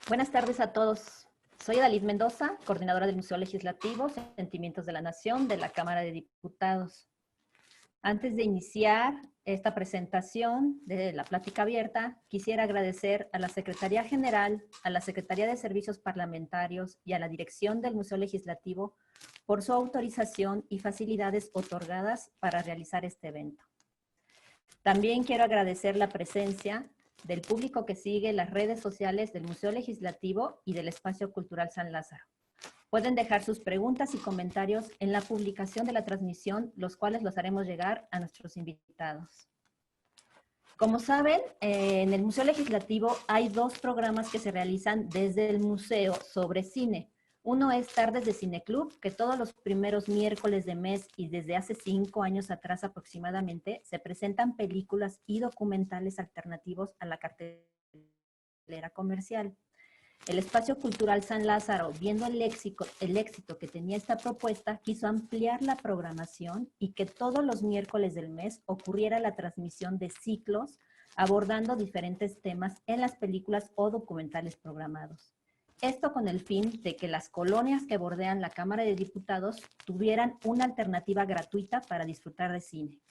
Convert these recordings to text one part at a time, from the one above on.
Buenas tardes a todos. Soy Adalid Mendoza, coordinadora del Museo Legislativo Sentimientos de la Nación de la Cámara de Diputados. Antes de iniciar esta presentación de la plática abierta, quisiera agradecer a la Secretaría General, a la Secretaría de Servicios Parlamentarios y a la Dirección del Museo Legislativo por su autorización y facilidades otorgadas para realizar este evento. También quiero agradecer la presencia del público que sigue las redes sociales del Museo Legislativo y del Espacio Cultural San Lázaro. Pueden dejar sus preguntas y comentarios en la publicación de la transmisión, los cuales los haremos llegar a nuestros invitados. Como saben, en el Museo Legislativo hay dos programas que se realizan desde el museo sobre cine. Uno es Tardes de Cineclub, que todos los primeros miércoles de mes y desde hace 5 años atrás aproximadamente se presentan películas y documentales alternativos a la cartelera comercial. El Espacio Cultural San Lázaro, viendo el éxito que tenía esta propuesta, quiso ampliar la programación y que todos los miércoles del mes ocurriera la transmisión de ciclos abordando diferentes temas en las películas o documentales programados. Esto con el fin de que las colonias que bordean la Cámara de Diputados tuvieran una alternativa gratuita para disfrutar de cine.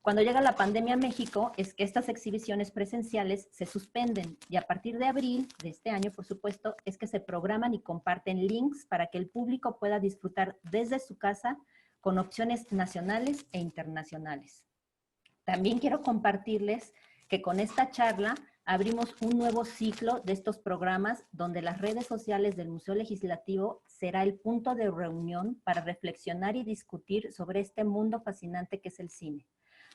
Cuando llega la pandemia a México, es que estas exhibiciones presenciales se suspenden y a partir de abril de este año, por supuesto, es que se programan y comparten links para que el público pueda disfrutar desde su casa con opciones nacionales e internacionales. También quiero compartirles que con esta charla abrimos un nuevo ciclo de estos programas donde las redes sociales del Museo Legislativo será el punto de reunión para reflexionar y discutir sobre este mundo fascinante que es el cine.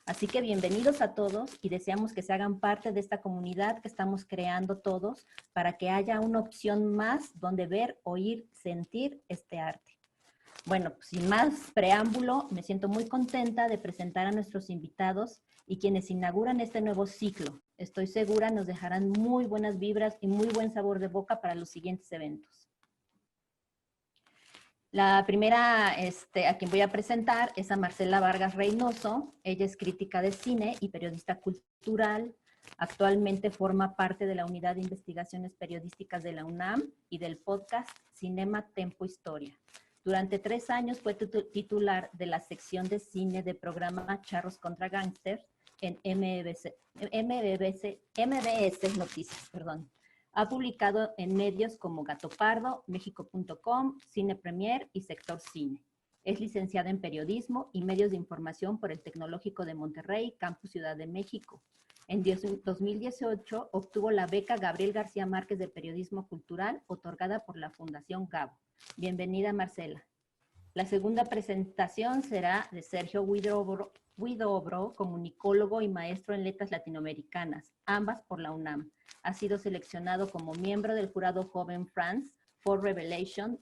Así que bienvenidos a todos y deseamos que se hagan parte de esta comunidad que estamos creando todos para que haya una opción más donde ver, oír, sentir este arte. Bueno, pues sin más preámbulo, me siento muy contenta de presentar a nuestros invitados y quienes inauguran este nuevo ciclo. Estoy segura nos dejarán muy buenas vibras y muy buen sabor de boca para los siguientes eventos. La primera a quien voy a presentar es a Marcela Vargas Reynoso. Ella es crítica de cine y periodista cultural. Actualmente forma parte de la Unidad de Investigaciones Periodísticas de la UNAM y del podcast Cinema, Tempo, Historia. Durante 3 años fue titular de la sección de cine del programa Charros contra Gangsters en MBS Noticias. Ha publicado en medios como Gato Pardo, México.com, Cine Premier y Sector Cine. Es licenciada en Periodismo y Medios de Información por el Tecnológico de Monterrey, Campus Ciudad de México. En 2018 obtuvo la beca Gabriel García Márquez de Periodismo Cultural, otorgada por la Fundación Gabo. Bienvenida, Marcela. La segunda presentación será de Sergio Huidobro, comunicólogo y maestro en letras latinoamericanas, ambas por la UNAM. Ha sido seleccionado como miembro del jurado Joven France for Revelation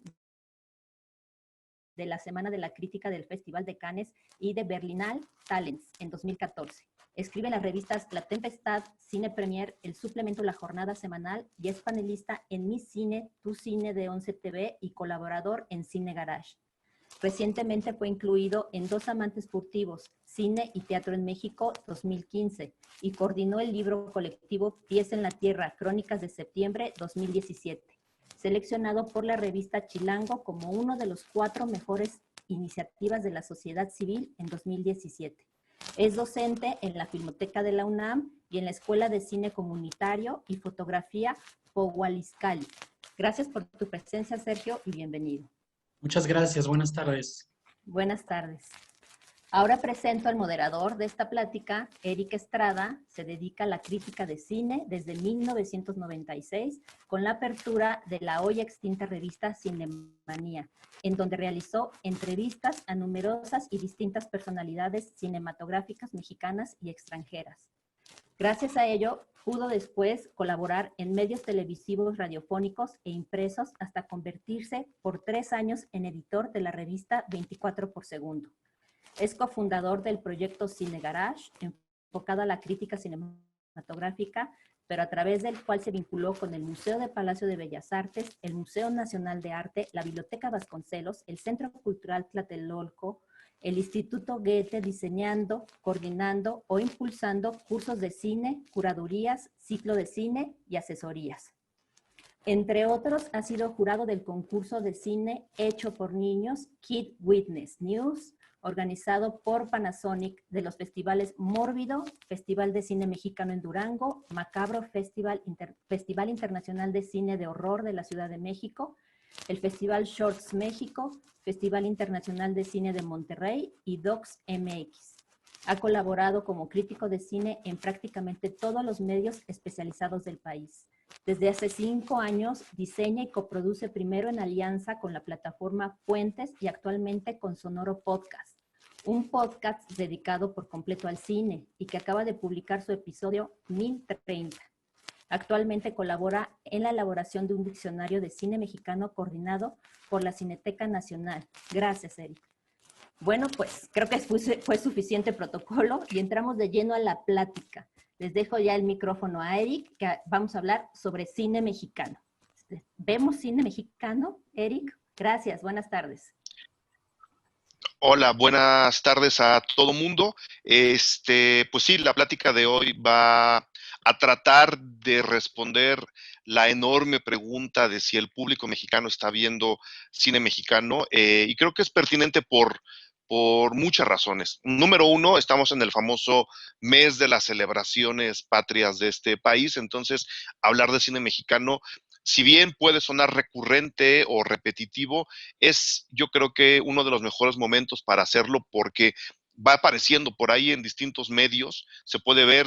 de la Semana de la Crítica del Festival de Cannes y de Berlinale Talents en 2014. Escribe en las revistas La Tempestad, Cine Premier, el suplemento La Jornada Semanal y es panelista en Mi Cine, Tu Cine de 11 TV y colaborador en Cine Garage. Recientemente fue incluido en Dos Amantes Furtivos, Cine y Teatro en México 2015 y coordinó el libro colectivo Pies en la Tierra, Crónicas de Septiembre 2017, seleccionado por la revista Chilango como uno de los 4 mejores iniciativas de la sociedad civil en 2017. Es docente en la Filmoteca de la UNAM y en la Escuela de Cine Comunitario y Fotografía Pohualizcali. Gracias por tu presencia, Sergio, y bienvenido. Muchas gracias, buenas tardes. Buenas tardes. Ahora presento al moderador de esta plática, Eric Estrada. Se dedica a la crítica de cine desde 1996 con la apertura de la hoy extinta revista Cinemanía, en donde realizó entrevistas a numerosas y distintas personalidades cinematográficas mexicanas y extranjeras. Gracias a ello, pudo después colaborar en medios televisivos, radiofónicos e impresos hasta convertirse por 3 años en editor de la revista 24 por segundo. Es cofundador del proyecto Cine Garage, enfocado a la crítica cinematográfica, pero a través del cual se vinculó con el Museo de Palacio de Bellas Artes, el Museo Nacional de Arte, la Biblioteca Vasconcelos, el Centro Cultural Tlatelolco, el Instituto Goethe, diseñando, coordinando o impulsando cursos de cine, curadurías, ciclo de cine y asesorías. Entre otros, ha sido jurado del concurso de cine hecho por niños Kid Witness News, organizado por Panasonic, de los festivales Mórbido, Festival de Cine Mexicano en Durango, Macabro Festival Internacional de Cine de Horror de la Ciudad de México, el Festival Shorts México, Festival Internacional de Cine de Monterrey y Docs MX. Ha colaborado como crítico de cine en prácticamente todos los medios especializados del país. Desde hace 5 años diseña y coproduce primero en alianza con la plataforma Fuentes y actualmente con Sonoro Podcast, un podcast dedicado por completo al cine y que acaba de publicar su episodio 1030. Actualmente colabora en la elaboración de un diccionario de cine mexicano coordinado por la Cineteca Nacional. Gracias, Eric. Bueno, pues creo que fue suficiente protocolo y entramos de lleno a la plática. Les dejo ya el micrófono a Eric, que vamos a hablar sobre cine mexicano. ¿Vemos cine mexicano, Eric? Gracias, buenas tardes. Hola, buenas tardes a todo mundo. Pues sí, la plática de hoy va a tratar de responder la enorme pregunta de si el público mexicano está viendo cine mexicano, y creo que es pertinente por muchas razones. Número uno, estamos en el famoso mes de las celebraciones patrias de este país, entonces hablar de cine mexicano, si bien puede sonar recurrente o repetitivo, es yo creo que uno de los mejores momentos para hacerlo porque va apareciendo por ahí en distintos medios, se puede ver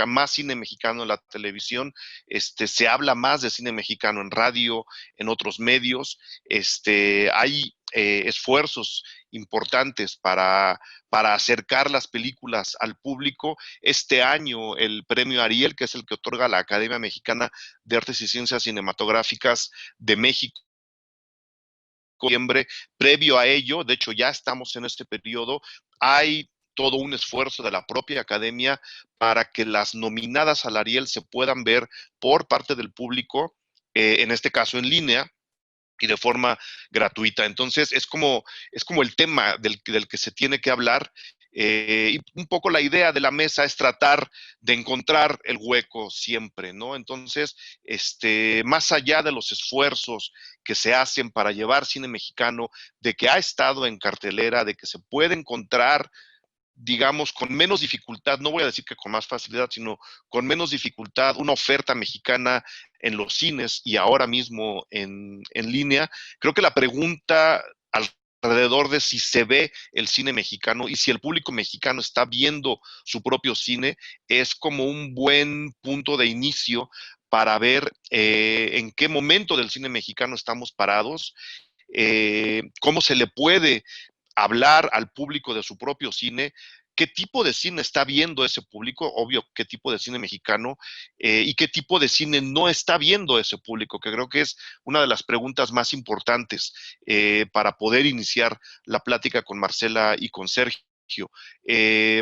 más cine mexicano en la televisión, se habla más de cine mexicano en radio, en otros medios, hay esfuerzos importantes para acercar las películas al público. Este año el premio Ariel, que es el que otorga la Academia Mexicana de Artes y Ciencias Cinematográficas de México, noviembre, previo a ello, de hecho ya estamos en este periodo, hay todo un esfuerzo de la propia academia para que las nominadas al Ariel se puedan ver por parte del público, en este caso en línea, y de forma gratuita. Entonces, es como el tema del que se tiene que hablar, y un poco la idea de la mesa es tratar de encontrar el hueco siempre, ¿no? Entonces, más allá de los esfuerzos que se hacen para llevar cine mexicano, de que ha estado en cartelera, de que se puede encontrar, digamos, con menos dificultad, no voy a decir que con más facilidad, sino con menos dificultad, una oferta mexicana en los cines y ahora mismo en línea. Creo que la pregunta alrededor de si se ve el cine mexicano y si el público mexicano está viendo su propio cine es como un buen punto de inicio para ver en qué momento del cine mexicano estamos parados, cómo se le puede hablar al público de su propio cine, qué tipo de cine está viendo ese público, obvio, qué tipo de cine mexicano, y qué tipo de cine no está viendo ese público, que creo que es una de las preguntas más importantes para poder iniciar la plática con Marcela y con Sergio,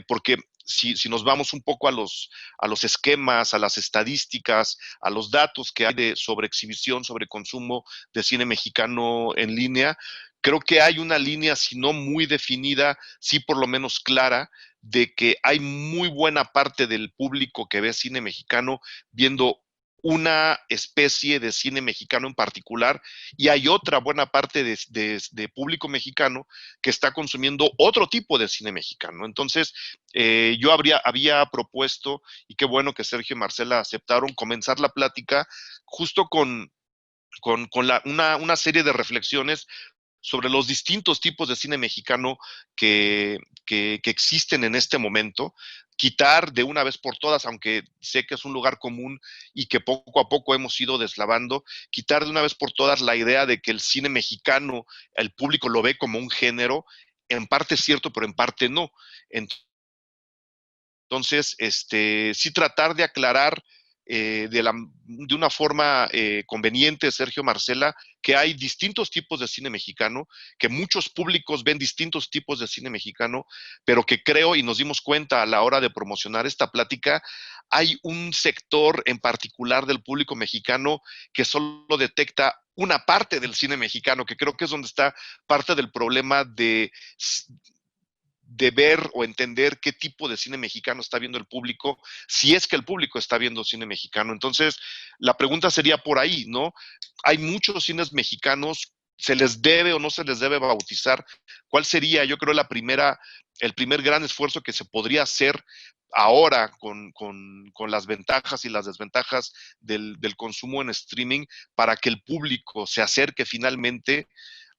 porque si nos vamos un poco a los esquemas, a las estadísticas, a los datos que hay sobre exhibición, sobre consumo de cine mexicano en línea, creo que hay una línea, si no muy definida, sí por lo menos clara, de que hay muy buena parte del público que ve cine mexicano viendo una especie de cine mexicano en particular, y hay otra buena parte de público mexicano que está consumiendo otro tipo de cine mexicano. Entonces, yo había propuesto, y qué bueno que Sergio y Marcela aceptaron, comenzar la plática justo con una serie de reflexiones sobre los distintos tipos de cine mexicano que existen en este momento, quitar de una vez por todas, aunque sé que es un lugar común y que poco a poco hemos ido deslavando, quitar de una vez por todas la idea de que el cine mexicano, el público lo ve como un género, en parte es cierto, pero en parte no. Entonces, sí tratar de aclarar de una forma conveniente, Sergio, Marcela, que hay distintos tipos de cine mexicano, que muchos públicos ven distintos tipos de cine mexicano, pero que creo, y nos dimos cuenta a la hora de promocionar esta plática, hay un sector en particular del público mexicano que solo detecta una parte del cine mexicano, que creo que es donde está parte del problema de ver o entender qué tipo de cine mexicano está viendo el público, si es que el público está viendo cine mexicano. Entonces, la pregunta sería por ahí, ¿no? Hay muchos cines mexicanos, ¿se les debe o no se les debe bautizar? ¿Cuál sería, yo creo, el primer gran esfuerzo que se podría hacer ahora con las ventajas y las desventajas del consumo en streaming para que el público se acerque finalmente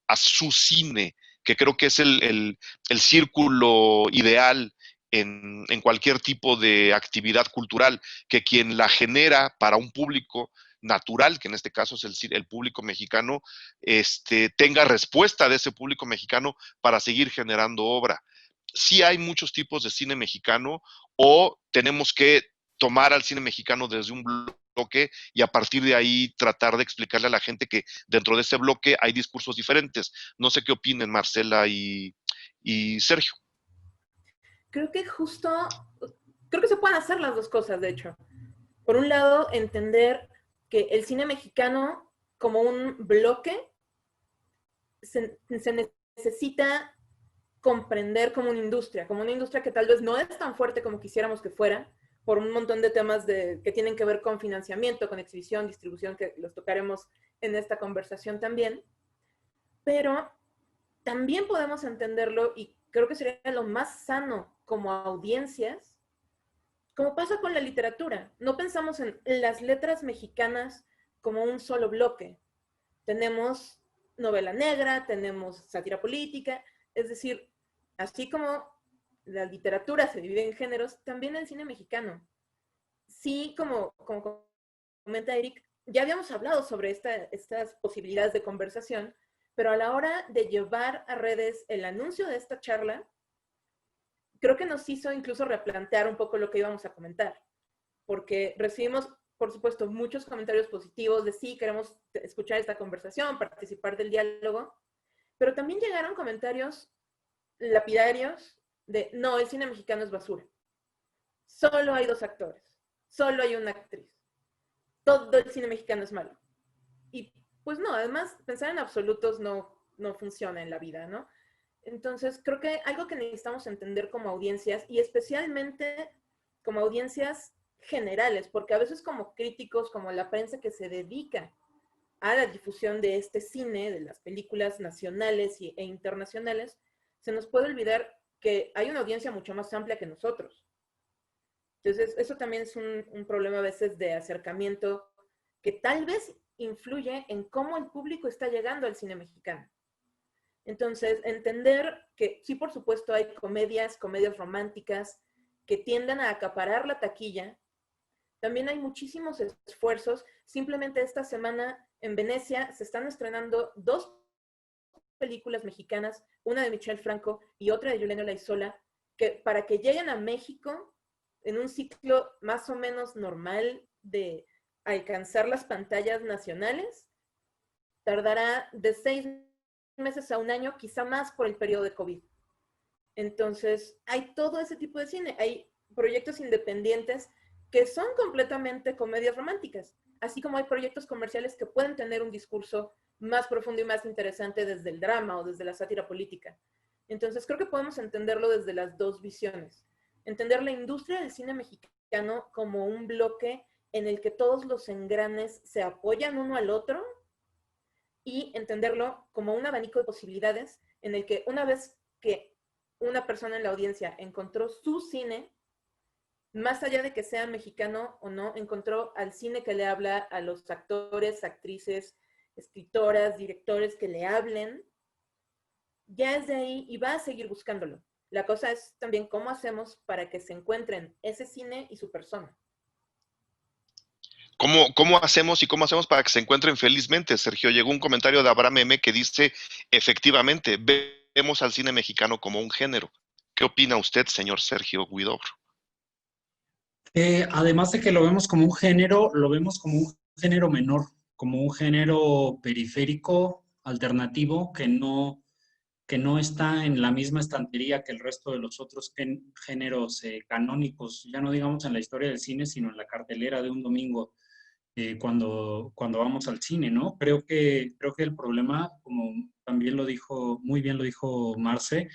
a su cine, que creo que es el círculo ideal en cualquier tipo de actividad cultural, que quien la genera para un público natural, que en este caso es el público mexicano, tenga respuesta de ese público mexicano para seguir generando obra. Sí hay muchos tipos de cine mexicano, o tenemos que tomar al cine mexicano desde un bloque y a partir de ahí tratar de explicarle a la gente que dentro de ese bloque hay discursos diferentes. No sé qué opinen Marcela y Sergio. Creo que se pueden hacer las dos cosas, de hecho. Por un lado, entender que el cine mexicano como un bloque se necesita comprender como una industria que tal vez no es tan fuerte como quisiéramos que fuera, por un montón de temas que tienen que ver con financiamiento, con exhibición, distribución, que los tocaremos en esta conversación también. Pero también podemos entenderlo, y creo que sería lo más sano como audiencias, como pasa con la literatura. No pensamos en las letras mexicanas como un solo bloque. Tenemos novela negra, tenemos sátira política, es decir, así como la literatura se divide en géneros, también el cine mexicano. Sí, como comenta Eric, ya habíamos hablado sobre estas posibilidades de conversación, pero a la hora de llevar a redes el anuncio de esta charla, creo que nos hizo incluso replantear un poco lo que íbamos a comentar, porque recibimos, por supuesto, muchos comentarios positivos de sí, queremos escuchar esta conversación, participar del diálogo, pero también llegaron comentarios lapidarios de no, el cine mexicano es basura. Solo hay 2 actores, solo hay una actriz. Todo el cine mexicano es malo. Y pues no, además, pensar en absolutos no funciona en la vida, ¿no? Entonces, creo que algo que necesitamos entender como audiencias, y especialmente como audiencias generales, porque a veces como críticos, como la prensa que se dedica a la difusión de este cine, de las películas nacionales e internacionales, se nos puede olvidar que hay una audiencia mucho más amplia que nosotros. Entonces, eso también es un problema a veces de acercamiento que tal vez influye en cómo el público está llegando al cine mexicano. Entonces, entender que sí, por supuesto, hay comedias románticas que tienden a acaparar la taquilla. También hay muchísimos esfuerzos. Simplemente esta semana en Venecia se están estrenando 2 películas mexicanas, una de Michel Franco y otra de Juliano Laizola, que para que lleguen a México en un ciclo más o menos normal de alcanzar las pantallas nacionales, tardará de 6 meses a 1 año, quizá más por el periodo de COVID. Entonces, hay todo ese tipo de cine. Hay proyectos independientes que son completamente comedias románticas, así como hay proyectos comerciales que pueden tener un discurso más profundo y más interesante desde el drama o desde la sátira política. Entonces, creo que podemos entenderlo desde las 2 visiones. Entender la industria del cine mexicano como un bloque en el que todos los engranes se apoyan uno al otro, y entenderlo como un abanico de posibilidades en el que una vez que una persona en la audiencia encontró su cine, más allá de que sea mexicano o no, encontró al cine que le habla a los actores, actrices, escritoras, directores que le hablen, ya es de ahí y va a seguir buscándolo. La cosa es también cómo hacemos para que se encuentren ese cine y su persona. ¿Cómo hacemos para que se encuentren felizmente? Sergio, llegó un comentario de Abraham M. que dice, efectivamente, vemos al cine mexicano como un género. ¿Qué opina usted, señor Sergio Huidobro? Además de que lo vemos como un género, lo vemos como un género menor, como un género periférico, alternativo, que no está en la misma estantería que el resto de los otros géneros canónicos, ya no digamos en la historia del cine, sino en la cartelera de un domingo, cuando vamos al cine, ¿no? Creo que el problema, como también lo dijo, muy bien lo dijo Marce,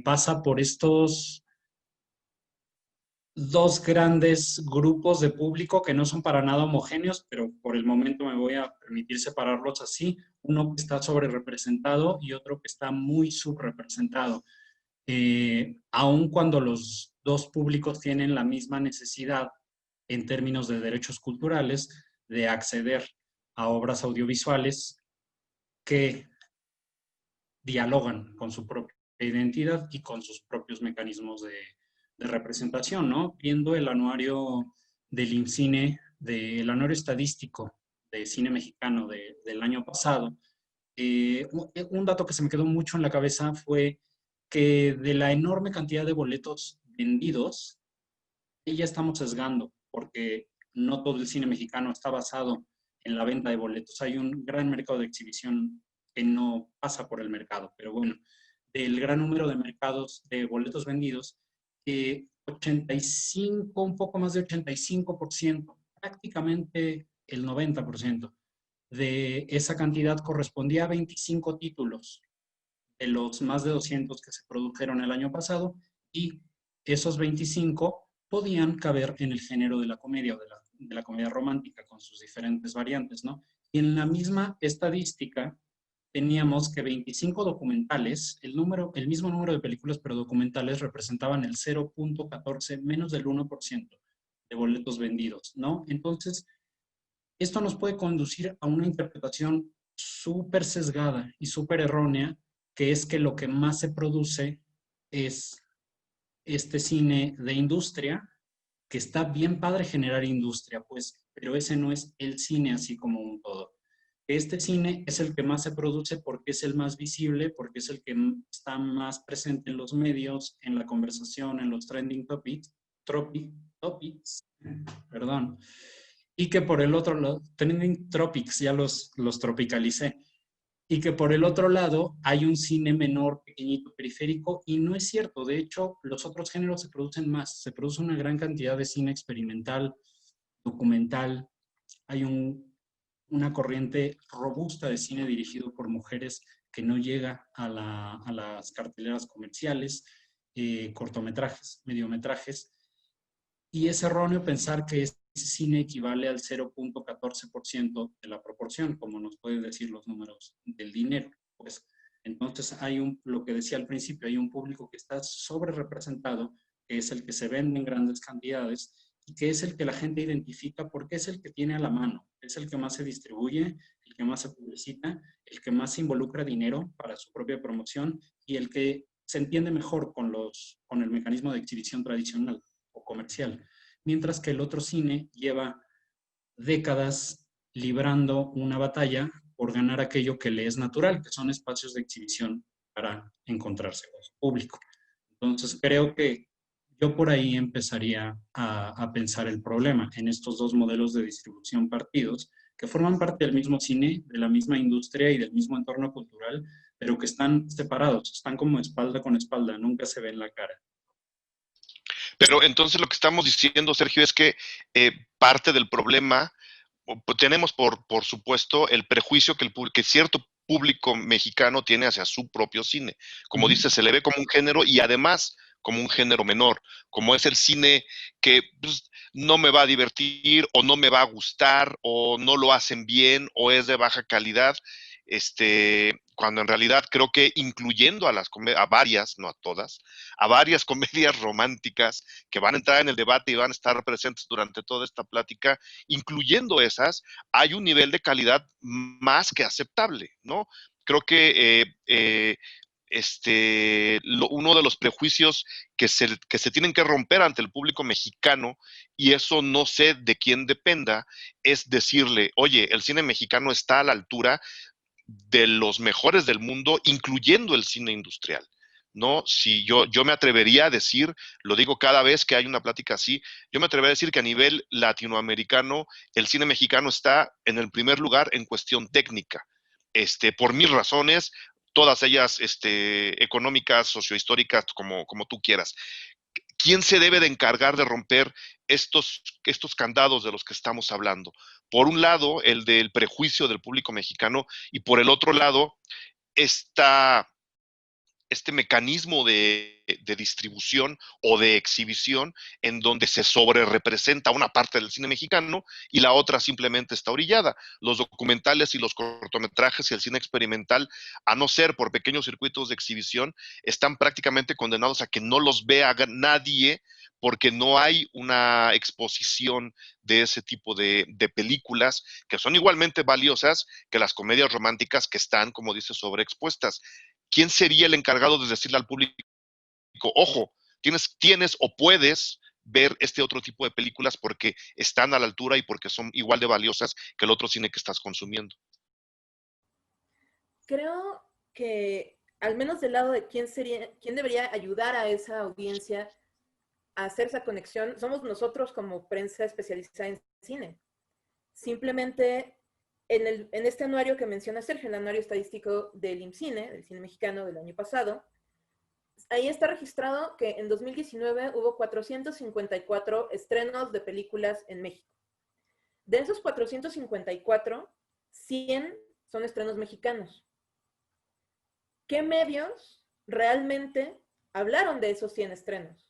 pasa por estos dos grandes grupos de público que no son para nada homogéneos, pero por el momento me voy a permitir separarlos así. Uno que está sobre representado y otro que está muy subrepresentado. Aun cuando los dos públicos tienen la misma necesidad en términos de derechos culturales de acceder a obras audiovisuales que dialogan con su propia identidad y con sus propios mecanismos de representación, ¿no? Viendo el anuario del IMCINE, del anuario estadístico de cine mexicano del año pasado, un dato que se me quedó mucho en la cabeza fue que de la enorme cantidad de boletos vendidos, ya estamos sesgando, porque no todo el cine mexicano está basado en la venta de boletos. Hay un gran mercado de exhibición que no pasa por el mercado, pero bueno, del gran número de mercados de boletos vendidos, 85, un poco más de 85%, prácticamente el 90% de esa cantidad correspondía a 25 títulos de los más de 200 que se produjeron el año pasado, y esos 25 podían caber en el género de la comedia o de la comedia romántica con sus diferentes variantes, ¿no? Y en la misma estadística teníamos que 25 documentales, el mismo número de películas, pero documentales representaban el 0.14, menos del 1% de boletos vendidos, ¿no? Entonces, esto nos puede conducir a una interpretación súper sesgada y súper errónea, que es que lo que más se produce es este cine de industria, que está bien padre generar industria, pues, pero ese no es el cine así como un todo. Este cine es el que más se produce porque es el más visible, porque es el que está más presente en los medios, en la conversación, en los trending topics, perdón, y que por el otro lado, trending topics, ya los tropicalicé, y que por el otro lado hay un cine menor, pequeñito, periférico, y no es cierto. De hecho, los otros géneros se producen más. Se produce una gran cantidad de cine experimental, documental. Hay una corriente robusta de cine dirigido por mujeres que no llega a las carteleras comerciales, cortometrajes, mediometrajes. Y es erróneo pensar que ese cine equivale al 0.14% de la proporción, como nos pueden decir los números del dinero. Pues, entonces hay lo que decía al principio, hay un público que está sobre representado, que es el que se vende en grandes cantidades y que es el que la gente identifica porque es el que tiene a la mano, es el que más se distribuye, el que más se publicita, el que más se involucra dinero para su propia promoción y el que se entiende mejor con el mecanismo de exhibición tradicional o comercial, mientras que el otro cine lleva décadas librando una batalla por ganar aquello que le es natural, que son espacios de exhibición para encontrarse con su público. Entonces creo que yo por ahí empezaría a pensar el problema en estos dos modelos de distribución partidos que forman parte del mismo cine, de la misma industria y del mismo entorno cultural, pero que están separados, están como espalda con espalda, nunca se ven la cara. Pero entonces lo que estamos diciendo, Sergio, es que parte del problema, tenemos por supuesto el prejuicio que cierto público mexicano tiene hacia su propio cine. Como dice, se le ve como un género y además como un género menor, como es el cine que pues, no me va a divertir o no me va a gustar o no lo hacen bien o es de baja calidad. Cuando en realidad creo que incluyendo a varias, no a todas, a varias comedias románticas que van a entrar en el debate y van a estar presentes durante toda esta plática, incluyendo esas, hay un nivel de calidad más que aceptable, ¿no? Creo que uno de los prejuicios que se tienen que romper ante el público mexicano, y eso no sé de quién dependa, es decirle, oye, el cine mexicano está a la altura de los mejores del mundo, incluyendo el cine industrial. ¿No? Si yo me atrevería a decir, lo digo cada vez que hay una plática así, yo me atrevería a decir que a nivel latinoamericano, el cine mexicano está en el primer lugar en cuestión técnica. Por mis razones, todas ellas económicas, sociohistóricas, como tú quieras. ¿Quién se debe de encargar de romper estos candados de los que estamos hablando? Por un lado, el del prejuicio del público mexicano, y por el otro lado, esta este mecanismo de distribución o de exhibición en donde se sobrerepresenta una parte del cine mexicano y la otra simplemente está orillada. Los documentales y los cortometrajes y el cine experimental, a no ser por pequeños circuitos de exhibición, están prácticamente condenados a que no los vea nadie, porque no hay una exposición de ese tipo de películas que son igualmente valiosas que las comedias románticas que están, como dice, sobreexpuestas. ¿Quién sería el encargado de decirle al público, ojo, tienes o puedes ver este otro tipo de películas porque están a la altura y porque son igual de valiosas que el otro cine que estás consumiendo? Creo que, al menos del lado de quién debería ayudar a esa audiencia a hacer esa conexión, somos nosotros como prensa especializada en cine. Simplemente en este anuario que menciona Sergio, el anuario estadístico del IMCINE, del cine mexicano del año pasado, ahí está registrado que en 2019 hubo 454 estrenos de películas en México. De esos 454, 100 son estrenos mexicanos. ¿Qué medios realmente hablaron de esos 100 estrenos?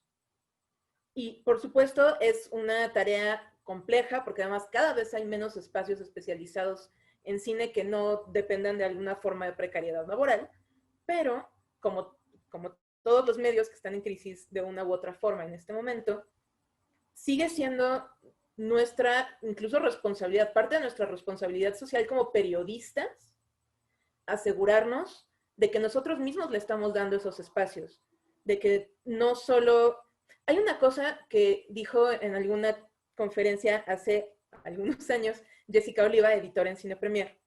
Y por supuesto es una tarea compleja porque además cada vez hay menos espacios especializados en cine que no dependan de alguna forma de precariedad laboral, pero como todos los medios que están en crisis de una u otra forma en este momento, sigue siendo nuestra, incluso responsabilidad, parte de nuestra responsabilidad social como periodistas, asegurarnos de que nosotros mismos le estamos dando esos espacios, de que no solo... Hay una cosa que dijo en alguna conferencia hace algunos años Jessica Oliva, editora en Cine Premier,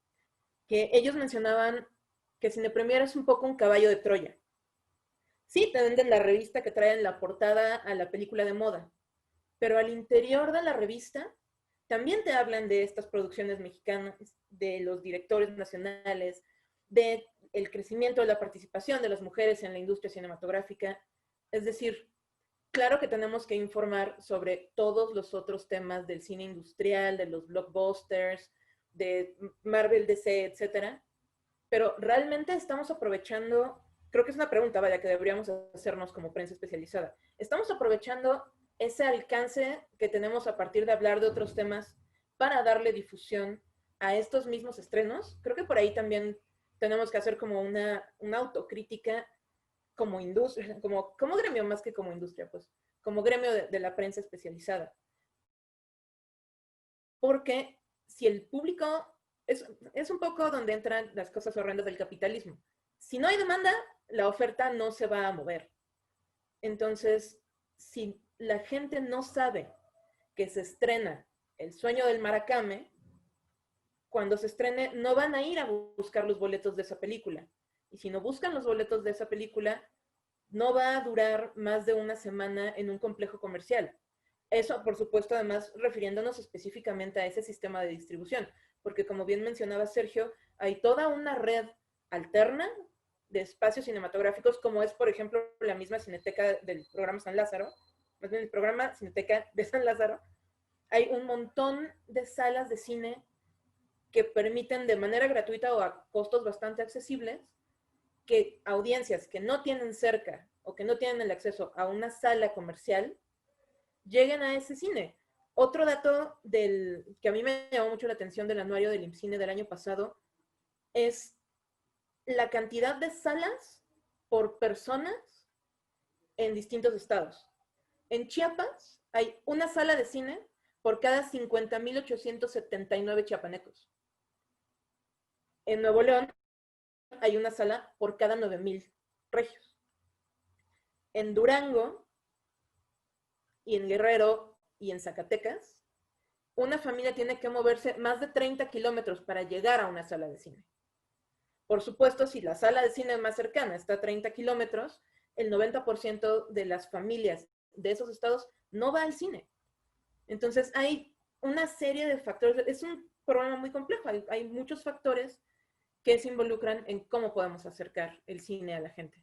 que ellos mencionaban que Cine Premier es un poco un caballo de Troya. Sí, te venden la revista que trae en la portada a la película de moda, pero al interior de la revista también te hablan de estas producciones mexicanas, de los directores nacionales, de el crecimiento de la participación de las mujeres en la industria cinematográfica. Es decir, claro que tenemos que informar sobre todos los otros temas del cine industrial, de los blockbusters, de Marvel, DC, etcétera, pero realmente estamos aprovechando, creo que es una pregunta, vaya, que deberíamos hacernos como prensa especializada. ¿Estamos aprovechando ese alcance que tenemos a partir de hablar de otros temas para darle difusión a estos mismos estrenos? Creo que por ahí también tenemos que hacer como una autocrítica como industria, como gremio más que como industria, pues, como gremio de la prensa especializada. Porque si el público, es un poco donde entran las cosas horrendas del capitalismo. Si no hay demanda, la oferta no se va a mover. Entonces, si la gente no sabe que se estrena El sueño del Maracame, cuando se estrene no van a ir a buscar los boletos de esa película. Y si no buscan los boletos de esa película, no va a durar más de una semana en un complejo comercial. Eso, por supuesto, además refiriéndonos específicamente a ese sistema de distribución, porque como bien mencionaba Sergio, hay toda una red alterna de espacios cinematográficos, como es, por ejemplo, la misma Cineteca del programa San Lázaro, más bien el programa Cineteca de San Lázaro. Hay un montón de salas de cine que permiten de manera gratuita o a costos bastante accesibles que audiencias que no tienen cerca o que no tienen el acceso a una sala comercial lleguen a ese cine. Otro dato que a mí me llamó mucho la atención del anuario del IMCINE del año pasado es la cantidad de salas por personas en distintos estados. En Chiapas hay una sala de cine por cada 50,879 chiapanecos. En Nuevo León hay una sala por cada 9,000 regios. En Durango y en Guerrero y en Zacatecas, una familia tiene que moverse más de 30 kilómetros para llegar a una sala de cine. Por supuesto, si la sala de cine más cercana está a 30 kilómetros, el 90% de las familias de esos estados no va al cine. Entonces hay una serie de factores. Es un problema muy complejo. Hay muchos factores que se involucran en cómo podemos acercar el cine a la gente.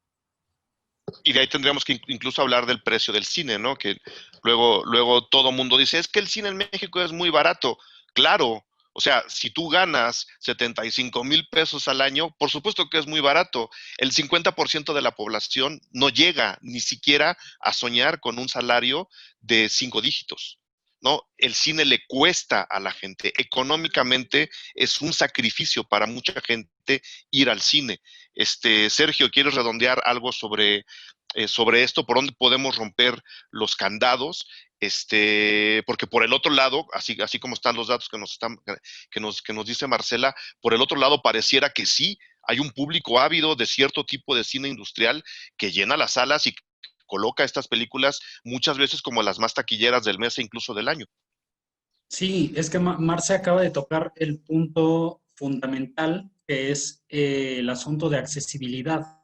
Y de ahí tendríamos que incluso hablar del precio del cine, ¿no? Que luego todo mundo dice, es que el cine en México es muy barato. Claro, O sea, si tú ganas 75,000 pesos al año, por supuesto que es muy barato. El 50% de la población no llega ni siquiera a soñar con un salario de 5 dígitos, ¿no? El cine le cuesta a la gente. Económicamente es un sacrificio para mucha gente ir al cine. Sergio, ¿quieres redondear algo sobre esto? ¿Por dónde podemos romper los candados? Porque por el otro lado, así como están los datos que nos dice Marcela, por el otro lado pareciera que sí, hay un público ávido de cierto tipo de cine industrial que llena las salas y coloca estas películas muchas veces como las más taquilleras del mes e incluso del año. Sí, es que Marce acaba de tocar el punto fundamental, que es el asunto de accesibilidad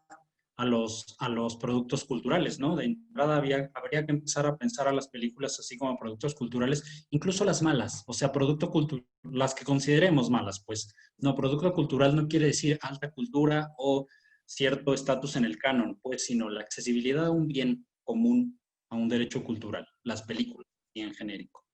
a los productos culturales, ¿no? De entrada habría que empezar a pensar a las películas así como productos culturales, incluso las malas, o sea, las que consideremos malas, pues. No, producto cultural no quiere decir alta cultura o cierto estatus en el canon, pues, sino la accesibilidad a un bien común, a un derecho cultural, las películas, y en genérico.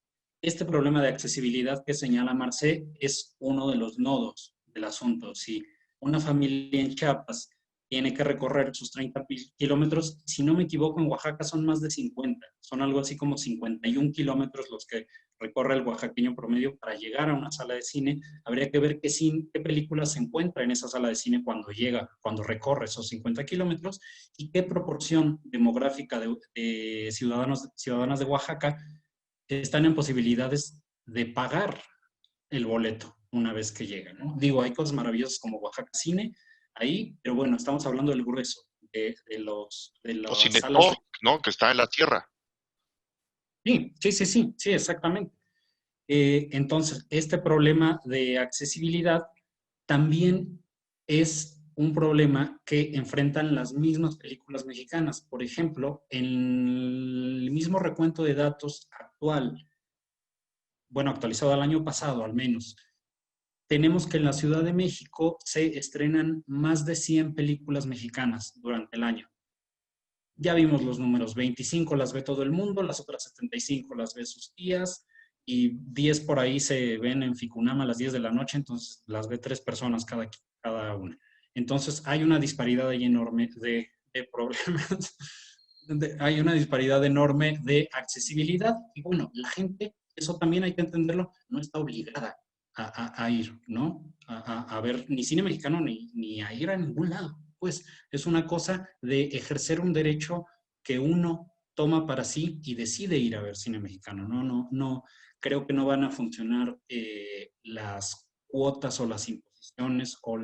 Este problema de accesibilidad que señala Marcé es uno de los nodos del asunto. Si una familia en Chiapas tiene que recorrer sus 30 kilómetros, si no me equivoco, en Oaxaca son más de 50, son algo así como 51 kilómetros los que recorre el oaxaqueño promedio para llegar a una sala de cine. Habría que ver qué película se encuentra en esa sala de cine cuando recorre esos 50 kilómetros y qué proporción demográfica de ciudadanas de Oaxaca están en posibilidades de pagar el boleto una vez que llegan, ¿no? Digo, hay cosas maravillosas como Oaxaca Cine ahí, pero bueno, estamos hablando del grueso, de O las salas. Cinetorque, ¿no? Que está en la tierra. Sí, exactamente. Entonces, este problema de accesibilidad también es un problema que enfrentan las mismas películas mexicanas. Por ejemplo, en el mismo recuento de datos actual, bueno, actualizado al año pasado al menos, tenemos que en la Ciudad de México se estrenan más de 100 películas mexicanas durante el año. Ya vimos los números, 25 las ve todo el mundo, las otras 75 las ve sus tías y 10 por ahí se ven en Ficunama a las 10 de la noche, entonces las ve 3 personas cada una. Entonces hay una disparidad ahí enorme de problemas, hay una disparidad enorme de accesibilidad y bueno, la gente, eso también hay que entenderlo, no está obligada a ir, ¿no? A ver ni cine mexicano ni a ir a ningún lado. Pues es una cosa de ejercer un derecho que uno toma para sí y decide ir a ver cine mexicano. No, creo que no van a funcionar las cuotas o las imposiciones o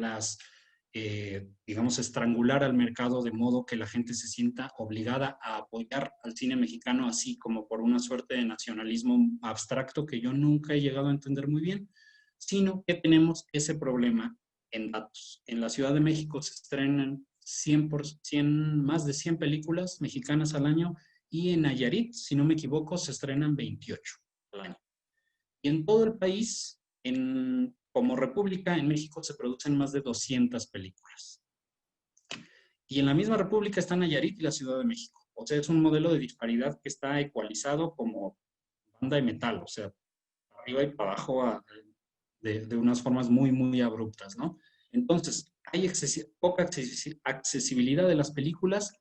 digamos, estrangular al mercado de modo que la gente se sienta obligada a apoyar al cine mexicano así como por una suerte de nacionalismo abstracto que yo nunca he llegado a entender muy bien, sino que tenemos ese problema en datos. En la Ciudad de México se estrenan 100 más de 100 películas mexicanas al año y en Nayarit, si no me equivoco, se estrenan 28 al año. Y en todo el país, como república, en México se producen más de 200 películas. Y en la misma república están Nayarit y la Ciudad de México. O sea, es un modelo de disparidad que está ecualizado como banda de metal, o sea, arriba y para abajo de unas formas muy, muy abruptas, ¿no? Entonces, hay poca accesibilidad de las películas,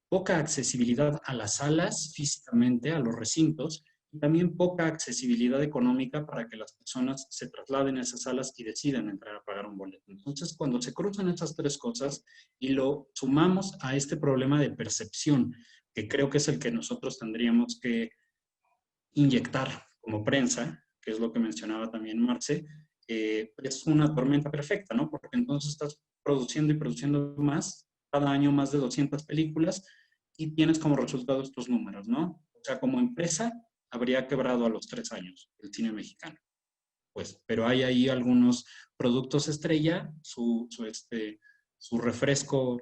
poca accesibilidad a las salas físicamente, a los recintos, y también poca accesibilidad económica para que las personas se trasladen a esas salas y decidan entrar a pagar un boleto. Entonces, cuando se cruzan esas tres cosas y lo sumamos a este problema de percepción, que creo que es el que nosotros tendríamos que inyectar como prensa, que es lo que mencionaba también Marce, es una tormenta perfecta, ¿no? Porque entonces estás produciendo y produciendo más, cada año más de 200 películas, y tienes como resultado estos números, ¿no? O sea, como empresa, habría quebrado a los 3 años el cine mexicano. Pues, pero hay ahí algunos productos estrella, su refresco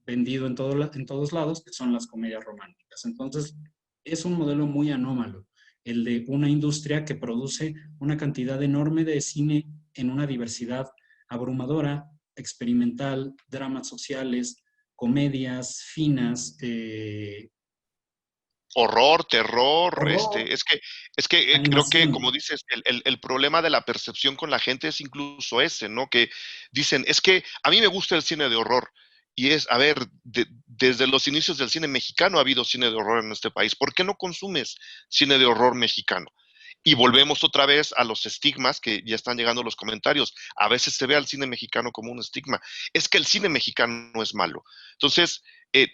vendido en todos lados, que son las comedias románticas. Entonces, es un modelo muy anómalo, el de una industria que produce una cantidad enorme de cine en una diversidad abrumadora, experimental, dramas sociales, comedias finas. Horror, terror, Horror, es que creo que, como animación. dices, el problema de la percepción con la gente es incluso ese, ¿no? Que dicen, es que a mí me gusta el cine de horror. Y es, a ver, desde los inicios del cine mexicano ha habido cine de horror en este país. ¿Por qué no consumes cine de horror mexicano? Y volvemos otra vez a los estigmas que ya están llegando los comentarios. A veces se ve al cine mexicano como un estigma. Es que el cine mexicano es malo. Entonces, eh,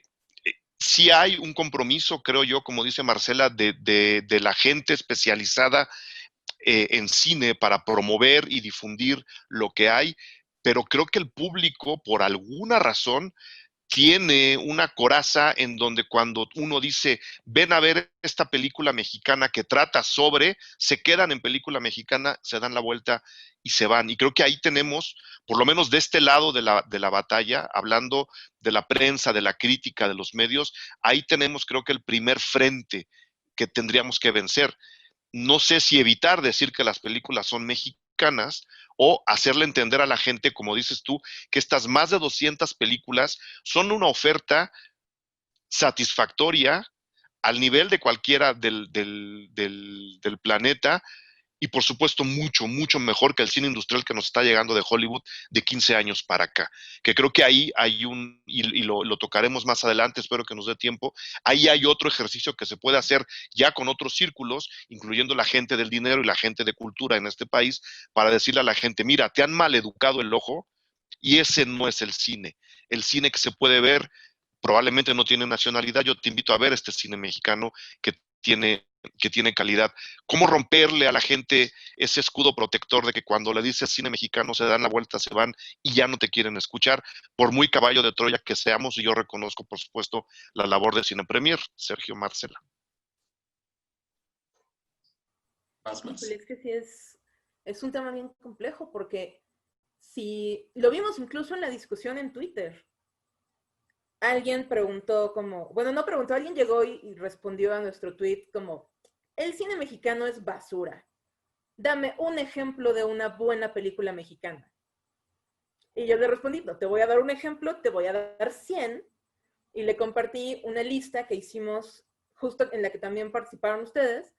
sí hay un compromiso, creo yo, como dice Marcela, de la gente especializada en cine para promover y difundir lo que hay, pero creo que el público, por alguna razón, tiene una coraza en donde cuando uno dice, ven a ver esta película mexicana que trata sobre, se quedan en película mexicana, se dan la vuelta y se van. Y creo que ahí tenemos, por lo menos de este lado de la batalla, hablando de la prensa, de la crítica, de los medios, ahí tenemos creo que el primer frente que tendríamos que vencer. No sé si evitar decir que las películas son mexicanas o hacerle entender a la gente, como dices tú, que estas más de 200 películas son una oferta satisfactoria al nivel de cualquiera del planeta y por supuesto mucho, mucho mejor que el cine industrial que nos está llegando de Hollywood de 15 años para acá. Que creo que ahí hay y lo tocaremos más adelante, espero que nos dé tiempo, ahí hay otro ejercicio que se puede hacer ya con otros círculos, incluyendo la gente del dinero y la gente de cultura en este país, para decirle a la gente, mira, te han mal educado el ojo y ese no es el cine. El cine que se puede ver probablemente no tiene nacionalidad. Yo te invito a ver este cine mexicano que tiene calidad. ¿Cómo romperle a la gente ese escudo protector de que cuando le dices cine mexicano se dan la vuelta, se van y ya no te quieren escuchar? Por muy caballo de Troya que seamos, y yo reconozco, por supuesto, la labor de Cine Premier, Sergio Marcela. Más, Híjole, más. es que sí es un tema bien complejo porque si lo vimos incluso en la discusión en Twitter. Alguien preguntó como, bueno, no preguntó, alguien llegó y respondió a nuestro tweet como, el cine mexicano es basura. Dame un ejemplo de una buena película mexicana. Y yo le respondí, no te voy a dar un ejemplo, te voy a dar 100. Y le compartí una lista que hicimos, justo en la que también participaron ustedes,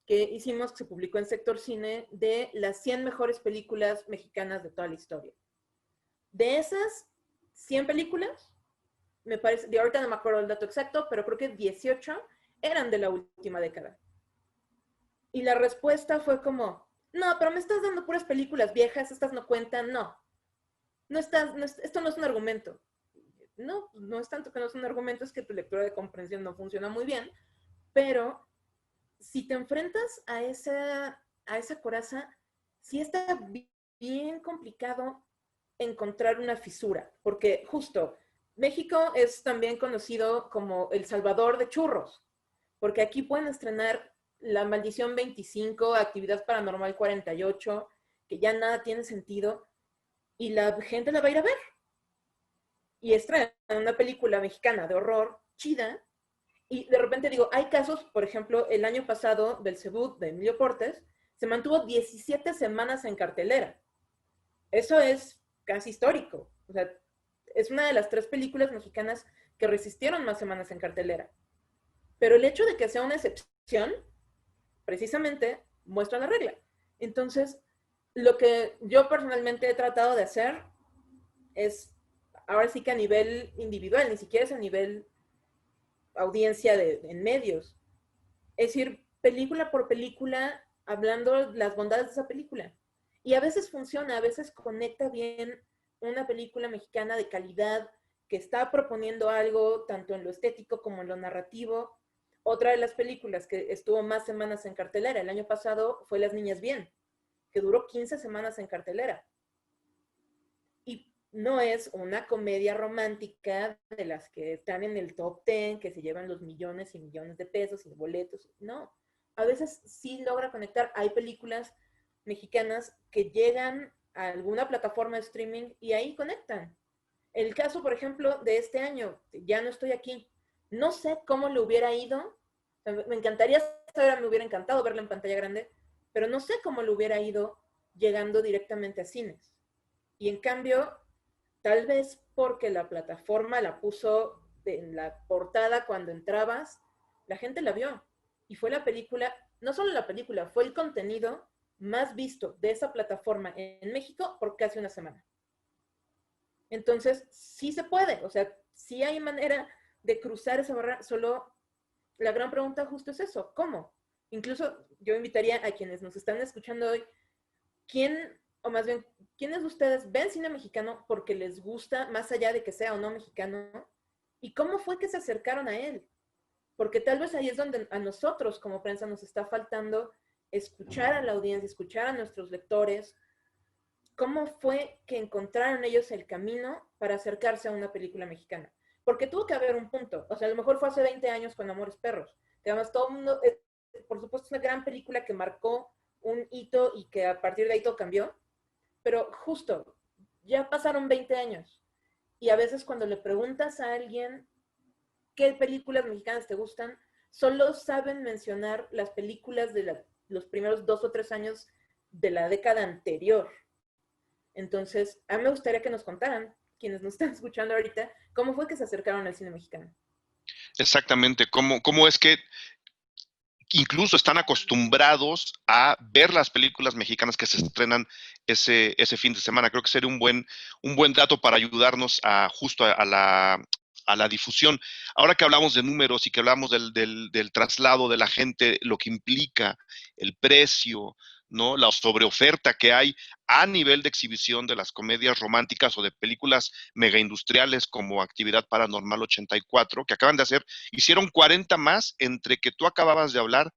que hicimos, que se publicó en Sector Cine, de las 100 mejores películas mexicanas de toda la historia. De esas 100 películas, me parece, de ahorita no me acuerdo el dato exacto, pero creo que 18 eran de la última década. Y la respuesta fue como, no, pero me estás dando puras películas viejas, estas no cuentan, no. Esto no es un argumento. No, no es tanto que no es un argumento, es que tu lectura de comprensión no funciona muy bien, pero si te enfrentas a esa coraza, sí está bien complicado encontrar una fisura, porque justo México es también conocido como el salvador de churros, porque aquí pueden estrenar La Maldición 25, Actividad Paranormal 48, que ya nada tiene sentido, y la gente la va a ir a ver. Y estrenan una película mexicana de horror chida, y de repente digo, hay casos, por ejemplo, el año pasado, Belzebú, de Emilio Portes, se mantuvo 17 semanas en cartelera. Eso es casi histórico. O sea, es una de las 3 películas mexicanas que resistieron más semanas en cartelera. Pero el hecho de que sea una excepción, precisamente, muestra la regla. Entonces, lo que yo personalmente he tratado de hacer es, ahora sí que a nivel individual, ni siquiera es a nivel audiencia en medios, es ir película por película hablando las bondades de esa película. Y a veces funciona, a veces conecta bien una película mexicana de calidad que está proponiendo algo tanto en lo estético como en lo narrativo. Otra de las películas que estuvo más semanas en cartelera el año pasado fue Las Niñas Bien, que duró 15 semanas en cartelera. Y no es una comedia romántica de las que están en el top 10, que se llevan los millones y millones de pesos y boletos. No, a veces sí logra conectar. Hay películas mexicanas que llegan a alguna plataforma de streaming y ahí conectan. El caso, por ejemplo, de este año, Ya no estoy aquí. No sé cómo le hubiera ido. Me encantaría saber, me hubiera encantado verla en pantalla grande, pero no sé cómo le hubiera ido llegando directamente a cines. Y en cambio, tal vez porque la plataforma la puso en la portada cuando entrabas, la gente la vio. Y fue la película, no solo la película, fue el contenido más visto de esa plataforma en México por casi una semana. Entonces, sí se puede, o sea, sí hay manera de cruzar esa barrera, solo la gran pregunta justo es eso, ¿cómo? Incluso yo invitaría a quienes nos están escuchando hoy, ¿quién, o más bien, quiénes de ustedes ven cine mexicano porque les gusta, más allá de que sea o no mexicano? ¿Y cómo fue que se acercaron a él? Porque tal vez ahí es donde a nosotros como prensa nos está faltando escuchar a la audiencia, escuchar a nuestros lectores. ¿Cómo fue que encontraron ellos el camino para acercarse a una película mexicana? Porque tuvo que haber un punto. O sea, a lo mejor fue hace 20 años con Amores Perros. Además, todo el mundo, por supuesto, es una gran película que marcó un hito y que a partir de ahí todo cambió. Pero justo, ya pasaron 20 años. Y a veces cuando le preguntas a alguien qué películas mexicanas te gustan, solo saben mencionar las películas de los primeros 2 o 3 años de la década anterior. Entonces, a mí me gustaría que nos contaran, quienes nos están escuchando ahorita, cómo fue que se acercaron al cine mexicano. Exactamente, cómo es que incluso están acostumbrados a ver las películas mexicanas que se estrenan ese fin de semana. Creo que sería un buen dato para ayudarnos justo a la difusión. Ahora que hablamos de números y que hablamos del traslado de la gente, lo que implica el precio, ¿no? La sobreoferta que hay a nivel de exhibición de las comedias románticas o de películas megaindustriales como Actividad Paranormal 84, que acaban de hacer, hicieron 40 más entre que tú acababas de hablar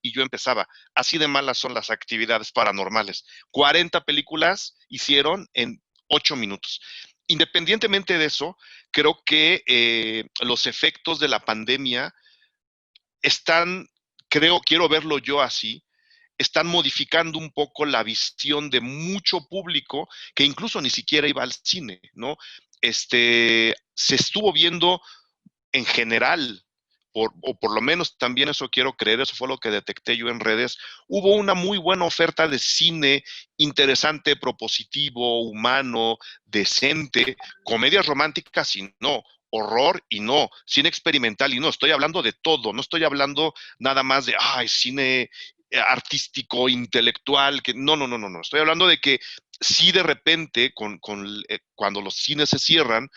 y yo empezaba. Así de malas son las actividades paranormales. 40 películas hicieron en 8 minutos. Independientemente de eso, creo que los efectos de la pandemia quiero verlo yo así, están modificando un poco la visión de mucho público que incluso ni siquiera iba al cine, ¿no? Se estuvo viendo en general, o por lo menos también eso quiero creer, eso fue lo que detecté yo en redes, hubo una muy buena oferta de cine interesante, propositivo, humano, decente, comedias románticas y no, horror y no, cine experimental y no, estoy hablando de todo, no estoy hablando nada más de, cine artístico, intelectual, que no, estoy hablando de que sí de repente, cuando los cines se cierran,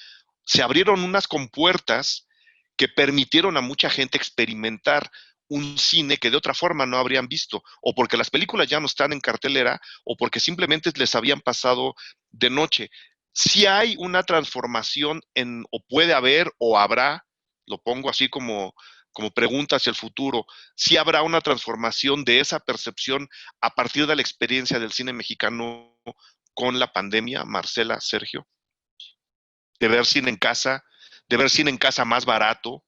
se abrieron unas compuertas que permitieron a mucha gente experimentar un cine que de otra forma no habrían visto, o porque las películas ya no están en cartelera, o porque simplemente les habían pasado de noche. Si hay una transformación o puede haber, o habrá, lo pongo así como pregunta hacia el futuro, si habrá una transformación de esa percepción a partir de la experiencia del cine mexicano con la pandemia, Marcela, Sergio, de ver cine en casa, de ver cine en casa más barato,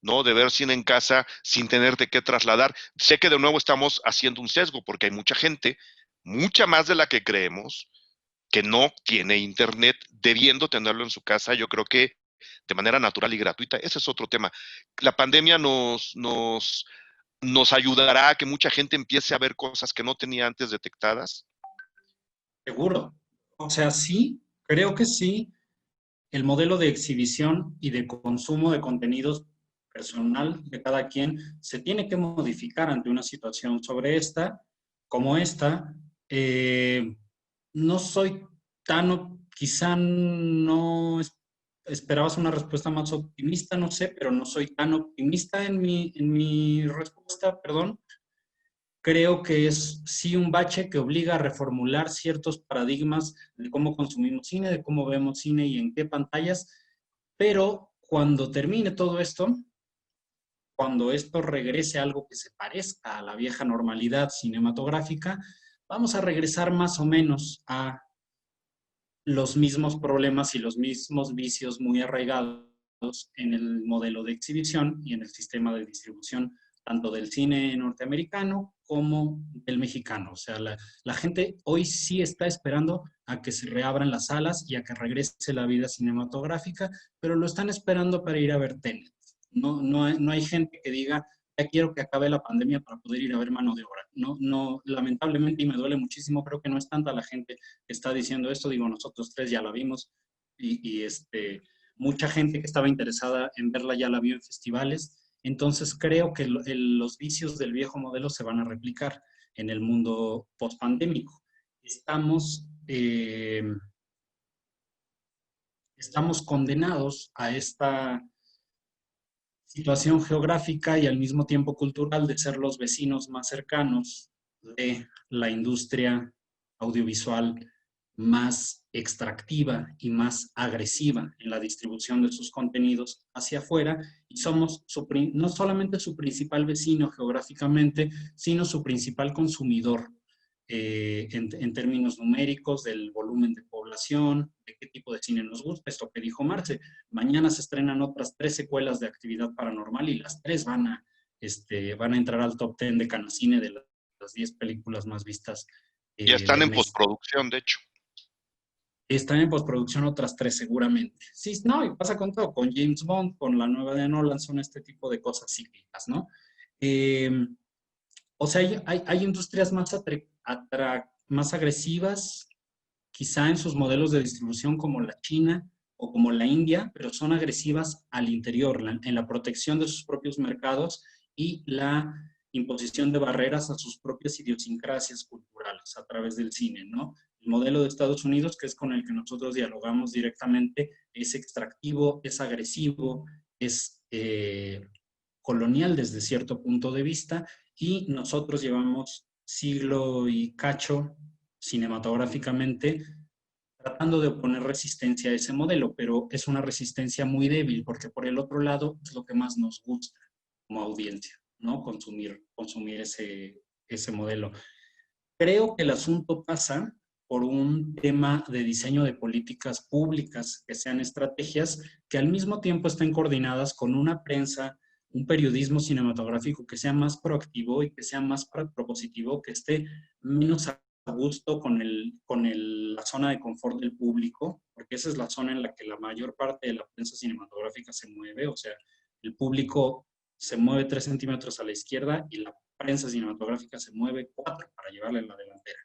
¿no? De ver cine en casa sin tenerte que trasladar. Sé que de nuevo estamos haciendo un sesgo porque hay mucha gente, mucha más de la que creemos, que no tiene internet, debiendo tenerlo en su casa. Yo creo que de manera natural y gratuita. Ese es otro tema. La pandemia nos ayudará a que mucha gente empiece a ver cosas que no tenía antes detectadas. Seguro. O sea, sí, creo que sí. El modelo de exhibición y de consumo de contenidos personal de cada quien se tiene que modificar ante una situación como esta. No soy quizá no esperabas una respuesta más optimista, no sé, pero no soy tan optimista en mi respuesta, perdón. Creo que es sí un bache que obliga a reformular ciertos paradigmas de cómo consumimos cine, de cómo vemos cine y en qué pantallas, pero cuando termine todo esto, cuando esto regrese a algo que se parezca a la vieja normalidad cinematográfica, vamos a regresar más o menos a los mismos problemas y los mismos vicios muy arraigados en el modelo de exhibición y en el sistema de distribución tanto del cine norteamericano como del mexicano. O sea, la gente hoy sí está esperando a que se reabran las salas y a que regrese la vida cinematográfica, pero lo están esperando para ir a ver Tenet. No hay gente que diga, ya quiero que acabe la pandemia para poder ir a ver Mano de Obra. No, lamentablemente, y me duele muchísimo, creo que no es tanta la gente que está diciendo esto. Digo, nosotros tres ya la vimos Mucha gente que estaba interesada en verla ya la vio en festivales. Entonces creo que los vicios del viejo modelo se van a replicar en el mundo post-pandémico. Estamos condenados a esta situación geográfica y al mismo tiempo cultural de ser los vecinos más cercanos de la industria audiovisual más extractiva y más agresiva en la distribución de sus contenidos hacia afuera, y somos no solamente su principal vecino geográficamente, sino su principal consumidor en términos numéricos del volumen de población, de qué tipo de cine nos gusta. Esto que dijo Marce, mañana se estrenan otras 3 secuelas de Actividad Paranormal y las 3 van a entrar al top 10 de Canacine de las 10 películas más vistas Ya están del en mes. postproducción, de hecho. Están en postproducción otras 3 seguramente. Sí, no, y pasa con todo, con James Bond, con la nueva de Nolan, son este tipo de cosas cíclicas, ¿no? O sea, hay industrias más agresivas, quizá en sus modelos de distribución como la China o como la India, pero son agresivas al interior, en la protección de sus propios mercados y la imposición de barreras a sus propias idiosincrasias culturales a través del cine, ¿no? El modelo de Estados Unidos, que es con el que nosotros dialogamos directamente, es extractivo, es agresivo, es colonial desde cierto punto de vista, y nosotros llevamos siglo y cacho cinematográficamente tratando de oponer resistencia a ese modelo, pero es una resistencia muy débil, porque por el otro lado es lo que más nos gusta como audiencia, ¿no? Consumir ese modelo. Creo que el asunto pasa por un tema de diseño de políticas públicas que sean estrategias que al mismo tiempo estén coordinadas con una prensa, un periodismo cinematográfico que sea más proactivo y que sea más propositivo, que esté menos a gusto con la zona de confort del público, porque esa es la zona en la que la mayor parte de la prensa cinematográfica se mueve. O sea, el público se mueve 3 centímetros a la izquierda y la prensa cinematográfica se mueve 4 para llevarle en la delantera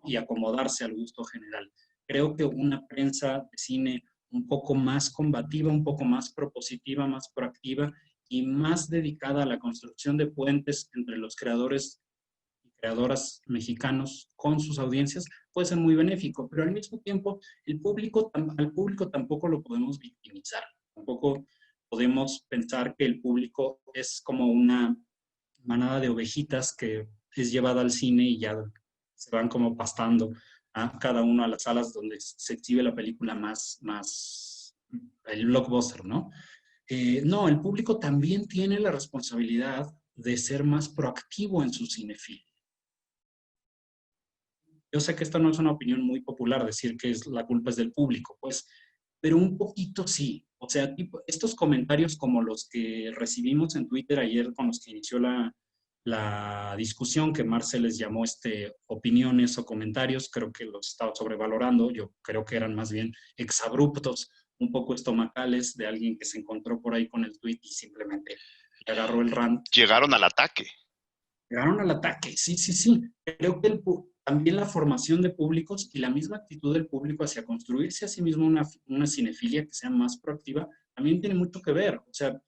y acomodarse al gusto general. Creo que una prensa de cine un poco más combativa, un poco más propositiva, más proactiva y más dedicada a la construcción de puentes entre los creadores y creadoras mexicanos con sus audiencias puede ser muy benéfico, pero al mismo tiempo al público tampoco lo podemos victimizar, tampoco podemos pensar que el público es como una manada de ovejitas que es llevada al cine y ya se van como pastando a cada uno a las salas donde se exhibe la película el blockbuster, ¿no? No, el público también tiene la responsabilidad de ser más proactivo en su cinefilia. Yo sé que esta no es una opinión muy popular, decir que la culpa es del público, pues, pero un poquito sí. O sea, estos comentarios como los que recibimos en Twitter ayer con los que inició la discusión, que Marce les llamó opiniones o comentarios, creo que los estaba sobrevalorando. Yo creo que eran más bien exabruptos, un poco estomacales, de alguien que se encontró por ahí con el tweet y simplemente le agarró el rant. Llegaron al ataque. Llegaron al ataque, sí, sí, sí. Creo que también la formación de públicos y la misma actitud del público hacia construirse a sí mismo una cinefilia que sea más proactiva, también tiene mucho que ver. O sea,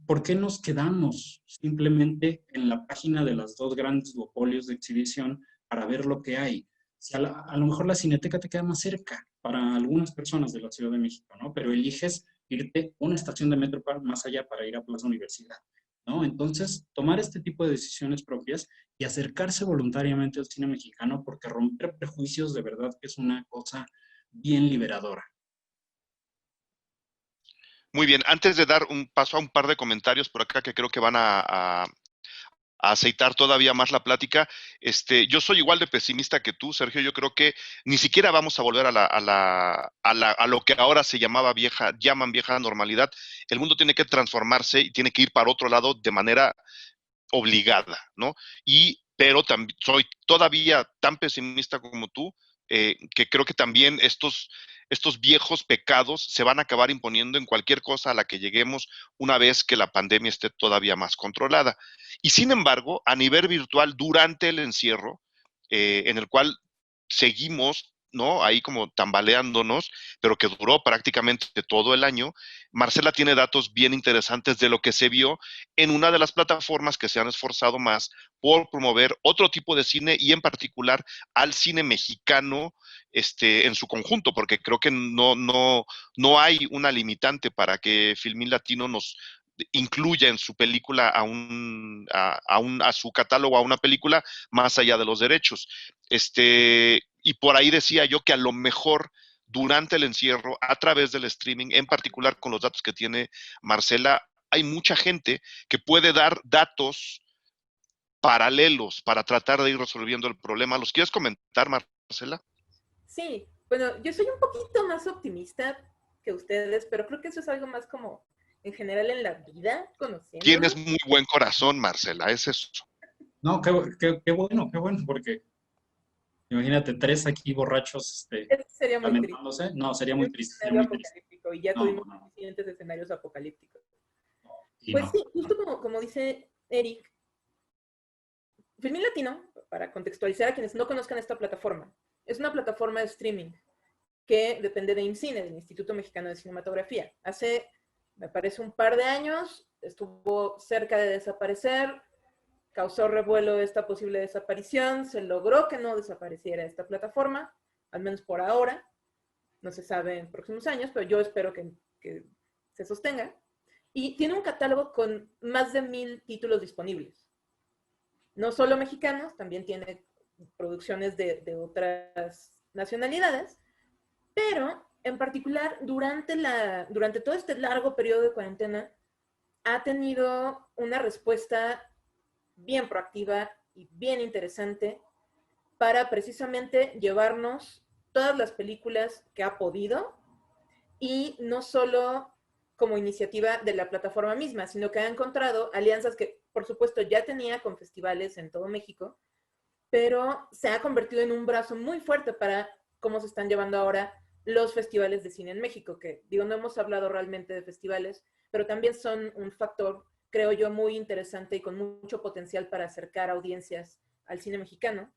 ¿por qué nos quedamos simplemente en la página de las 2 grandes duopolios de exhibición para ver lo que hay? Si a lo mejor la Cineteca te queda más cerca para algunas personas de la Ciudad de México, ¿no? Pero eliges irte una estación de metro más allá para ir a Plaza Universidad, ¿no? Entonces, tomar este tipo de decisiones propias y acercarse voluntariamente al cine mexicano, porque romper prejuicios de verdad que es una cosa bien liberadora. Muy bien, antes de dar un paso a un par de comentarios por acá que creo que van a aceitar todavía más la plática, yo soy igual de pesimista que tú, Sergio. Yo creo que ni siquiera vamos a volver a lo que ahora llaman vieja normalidad. El mundo tiene que transformarse y tiene que ir para otro lado de manera obligada, ¿no? Pero soy todavía tan pesimista como tú, que creo que también estos viejos pecados se van a acabar imponiendo en cualquier cosa a la que lleguemos una vez que la pandemia esté todavía más controlada. Y sin embargo, a nivel virtual, durante el encierro, en el cual seguimos ¿no? Ahí como tambaleándonos, pero que duró prácticamente todo el año. Marcela tiene datos bien interesantes de lo que se vio en una de las plataformas que se han esforzado más por promover otro tipo de cine y en particular al cine mexicano en su conjunto, porque creo que no hay una limitante para que Filmin Latino nos incluya en su película a su catálogo, a una película, más allá de los derechos. Y por ahí decía yo que a lo mejor durante el encierro, a través del streaming, en particular con los datos que tiene Marcela, hay mucha gente que puede dar datos paralelos para tratar de ir resolviendo el problema. ¿Los quieres comentar, Marcela? Sí, bueno, yo soy un poquito más optimista que ustedes, pero creo que eso es algo más como en general en la vida, conociéndonos. Tienes muy buen corazón, Marcela, es eso. No, qué bueno, porque imagínate 3 aquí borrachos, Eso sería muy triste. lamentándose. No, sería muy Es un triste, sería escenario muy triste. apocalíptico y ya No, tuvimos no, suficientes escenarios apocalípticos. y Pues no. sí, justo como dice Eric, Filmin Latino, para contextualizar a quienes no conozcan esta plataforma, es una plataforma de streaming que depende de IMCINE, del Instituto Mexicano de Cinematografía. Hace, me parece, un par de años estuvo cerca de desaparecer, causó revuelo esta posible desaparición, se logró que no desapareciera esta plataforma, al menos por ahora, no se sabe en próximos años, pero yo espero que se sostenga. Y tiene un catálogo con más de 1000 títulos disponibles. No solo mexicanos, también tiene producciones de otras nacionalidades, pero en particular durante todo este largo periodo de cuarentena ha tenido una respuesta bien proactiva y bien interesante para precisamente llevarnos todas las películas que ha podido, y no solo como iniciativa de la plataforma misma, sino que ha encontrado alianzas que, por supuesto, ya tenía con festivales en todo México, pero se ha convertido en un brazo muy fuerte para cómo se están llevando ahora los festivales de cine en México, que digo, no hemos hablado realmente de festivales, pero también son un factor, creo yo, muy interesante y con mucho potencial para acercar audiencias al cine mexicano.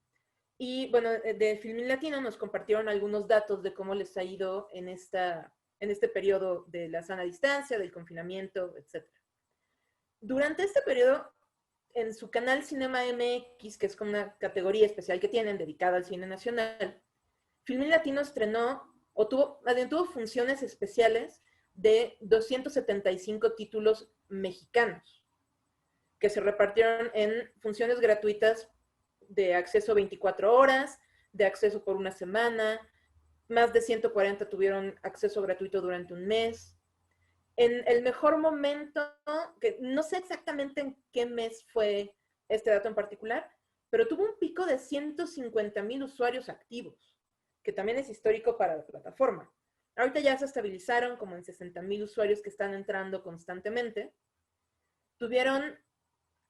Y bueno, de Filmin Latino nos compartieron algunos datos de cómo les ha ido en este periodo de la sana distancia, del confinamiento, etc. Durante este periodo, en su canal Cinema MX, que es como una categoría especial que tienen dedicada al cine nacional, Filmin Latino estrenó, tuvo funciones especiales de 275 títulos mexicanos, que se repartieron en funciones gratuitas de acceso 24 horas, de acceso por una semana, más de 140 tuvieron acceso gratuito durante un mes. En el mejor momento, que no sé exactamente en qué mes fue este dato en particular, pero tuvo un pico de 150,000 usuarios activos, que también es histórico para la plataforma. Ahorita ya se estabilizaron como en 60,000 usuarios que están entrando constantemente. Tuvieron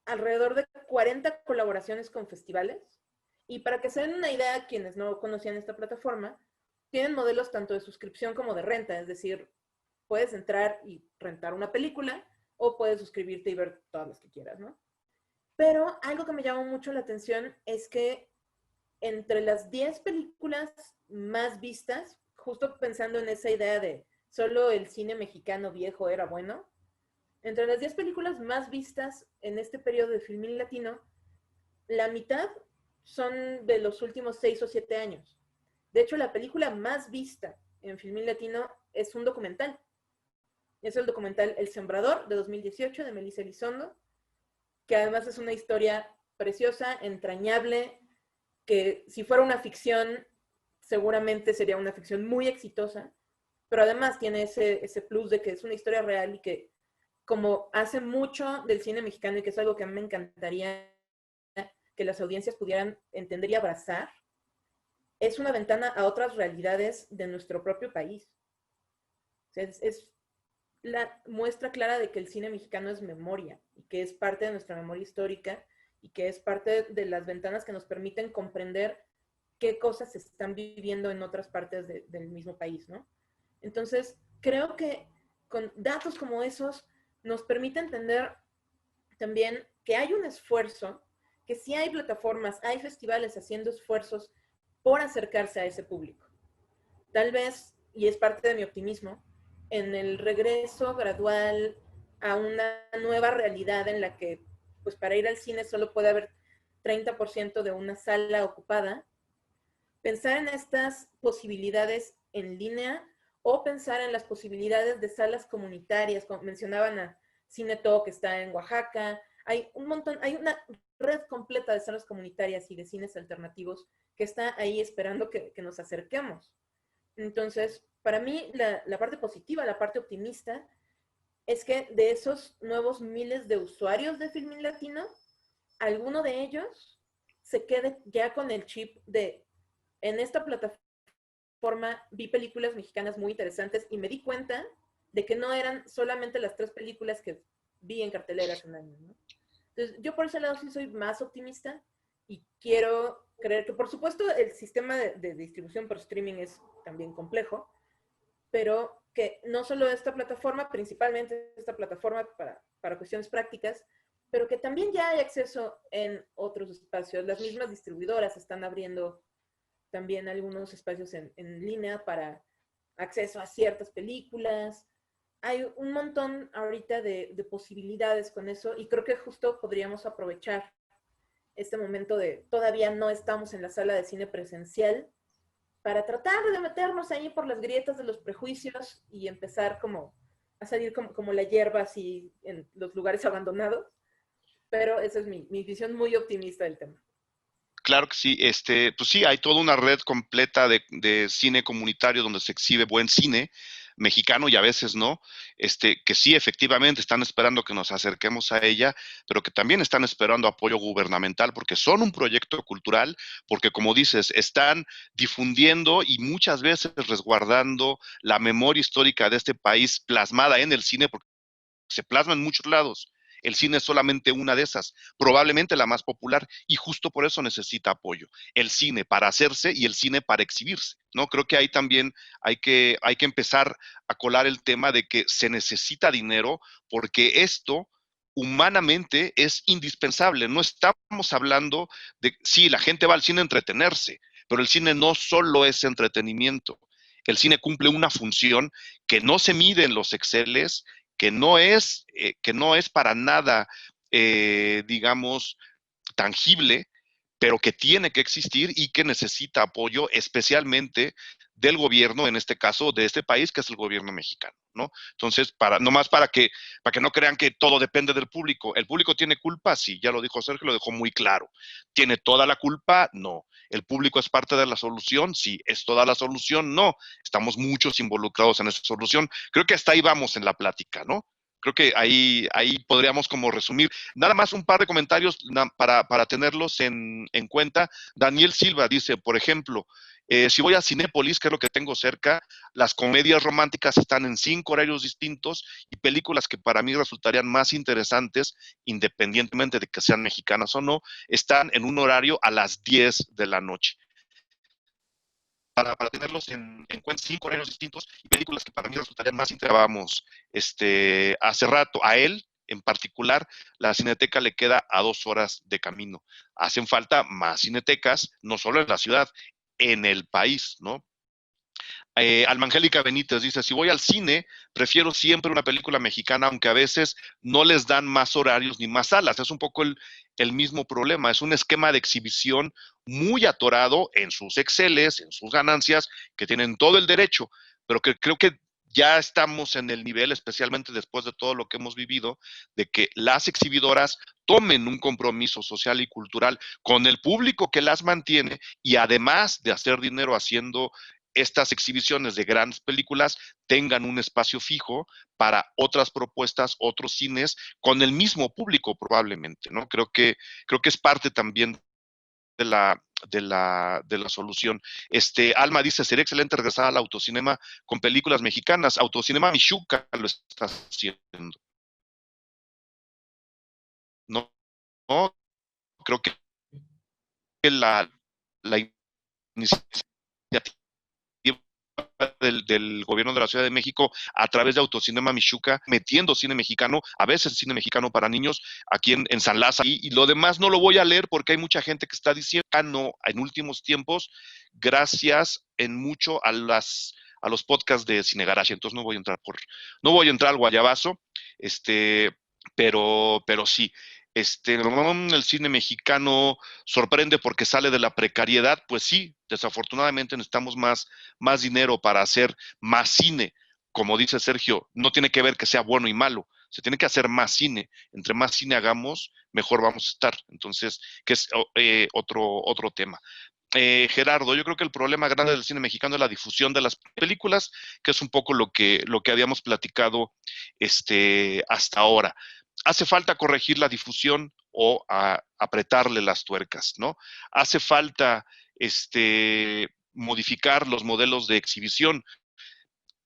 alrededor de 40 colaboraciones con festivales. Y para que se den una idea, quienes no conocían esta plataforma, tienen modelos tanto de suscripción como de renta, es decir, puedes entrar y rentar una película o puedes suscribirte y ver todas las que quieras, ¿no? Pero algo que me llamó mucho la atención es que entre las 10 películas más vistas, justo pensando en esa idea de solo el cine mexicano viejo era bueno, entre las 10 películas más vistas en este periodo de Filmin Latino, la mitad son de los últimos 6 o 7 años. De hecho, la película más vista en Filmin Latino es un documental. Es el documental El Sembrador, de 2018, de Melissa Elizondo, que además es una historia preciosa, entrañable, que si fuera una ficción, seguramente sería una ficción muy exitosa, pero además tiene ese plus de que es una historia real y que, como hace mucho del cine mexicano, y que es algo que a mí me encantaría que las audiencias pudieran entender y abrazar, es una ventana a otras realidades de nuestro propio país. O sea, es la muestra clara de que el cine mexicano es memoria y que es parte de nuestra memoria histórica y que es parte de las ventanas que nos permiten comprender qué cosas se están viviendo en otras partes del mismo país, ¿no? Entonces, creo que con datos como esos nos permite entender también que hay un esfuerzo, que sí hay plataformas, hay festivales haciendo esfuerzos por acercarse a ese público. tal vez, y es parte de mi optimismo, en el regreso gradual a una nueva realidad en la que, pues para ir al cine solo puede haber 30% de una sala ocupada, pensar en estas posibilidades en línea o pensar en las posibilidades de salas comunitarias, como mencionaban a Cineto, que está en Oaxaca. Hay un montón, hay una red completa de salas comunitarias y de cines alternativos que está ahí esperando que nos acerquemos. Entonces, para mí, la parte positiva, la parte optimista, es que de esos nuevos miles de usuarios de Filmin Latino, alguno de ellos se quede ya con el chip de, en esta plataforma vi películas mexicanas muy interesantes y me di cuenta de que no eran solamente las 3 películas que vi en cartelera hace un año, ¿no? Entonces, yo por ese lado sí soy más optimista y quiero creer que, por supuesto, el sistema de distribución por streaming es también complejo, pero que no solo esta plataforma, principalmente esta plataforma para cuestiones prácticas, pero que también ya hay acceso en otros espacios. Las mismas distribuidoras están abriendo también algunos espacios en línea para acceso a ciertas películas. Hay un montón ahorita de posibilidades con eso y creo que justo podríamos aprovechar este momento de todavía no estamos en la sala de cine presencial para tratar de meternos ahí por las grietas de los prejuicios y empezar como a salir como la hierba así en los lugares abandonados. Pero esa es mi visión muy optimista del tema. Claro que sí, pues sí, hay toda una red completa de cine comunitario donde se exhibe buen cine mexicano y a veces no, que sí efectivamente están esperando que nos acerquemos a ella, pero que también están esperando apoyo gubernamental porque son un proyecto cultural, porque como dices, están difundiendo y muchas veces resguardando la memoria histórica de este país plasmada en el cine, porque se plasma en muchos lados. El cine es solamente una de esas, probablemente la más popular, y justo por eso necesita apoyo. El cine para hacerse y el cine para exhibirse, ¿no? Creo que ahí también hay que empezar a colar el tema de que se necesita dinero porque esto humanamente es indispensable. No estamos hablando de, sí, la gente va al cine a entretenerse, pero el cine no solo es entretenimiento. El cine cumple una función que no se mide en los Exceles, que no es para nada, digamos, tangible, pero que tiene que existir y que necesita apoyo, especialmente del gobierno, en este caso, de este país, que es el gobierno mexicano, ¿no? Entonces, nomás para que no crean que todo depende del público. ¿El público tiene culpa? Sí, ya lo dijo Sergio, lo dejó muy claro. ¿Tiene toda la culpa? No. ¿El público es parte de la solución? Sí. ¿Es toda la solución? No. Estamos muchos involucrados en esa solución. Creo que hasta ahí vamos en la plática, ¿no? Creo que ahí podríamos como resumir. Nada más un par de comentarios para tenerlos en cuenta. Daniel Silva dice, por ejemplo, si voy a Cinépolis, que es lo que tengo cerca, las comedias románticas están en 5 horarios distintos y películas que para mí resultarían más interesantes, independientemente de que sean mexicanas o no, están en un horario a las 10 de la noche. Para tenerlos en cuenta, 5 horarios distintos y películas que para mí resultarían más interesantes. Hace rato, a él en particular, la Cineteca le queda a 2 horas de camino. Hacen falta más cinetecas, no solo en la ciudad, en el país, ¿no? Alma Angélica Benítez dice, si voy al cine, prefiero siempre una película mexicana, aunque a veces no les dan más horarios ni más salas. Es un poco el mismo problema. Es un esquema de exhibición muy atorado en sus exceles, en sus ganancias, que tienen todo el derecho, pero que creo que ya estamos en el nivel, especialmente después de todo lo que hemos vivido, de que las exhibidoras tomen un compromiso social y cultural con el público que las mantiene y además de hacer dinero haciendo estas exhibiciones de grandes películas tengan un espacio fijo para otras propuestas, otros cines, con el mismo público probablemente, ¿no? Creo que es parte también de la solución. Alma dice, sería excelente regresar al autocinema con películas mexicanas. Autocinema Michuca lo está haciendo. No, no creo que la iniciativa del gobierno de la Ciudad de México a través de Autocinema Michuca, metiendo cine mexicano, a veces cine mexicano para niños, aquí en San Lázaro. Y lo demás no lo voy a leer porque hay mucha gente que está diciendo, no, en últimos tiempos, gracias en mucho a los podcasts de Cine Garage. Entonces no voy a entrar al guayabazo, pero sí. El cine mexicano sorprende porque sale de la precariedad. Pues sí, desafortunadamente necesitamos más dinero para hacer más cine. Como dice Sergio, no tiene que ver que sea bueno y malo, se tiene que hacer más cine. Entre más cine hagamos, mejor vamos a estar. Entonces, que es otro tema. Gerardo, yo creo que el problema grande del cine mexicano es la difusión de las películas, que es un poco lo que habíamos platicado hasta ahora. Hace falta corregir la difusión o apretarle las tuercas, ¿no? Hace falta modificar los modelos de exhibición.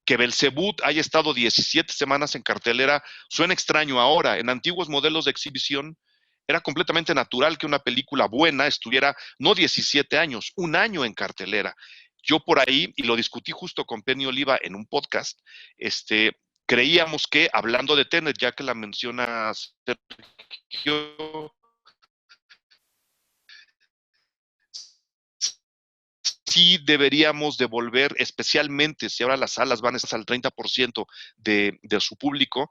Que Belzebú haya estado 17 semanas en cartelera suena extraño ahora. En antiguos modelos de exhibición era completamente natural que una película buena estuviera no 17 años, un año en cartelera. Yo por ahí, y lo discutí justo con Penny Oliva en un podcast, creíamos que, hablando de Tenet, ya que la mencionas, Sergio, sí deberíamos devolver, especialmente si ahora las salas van a estar al 30% de su público,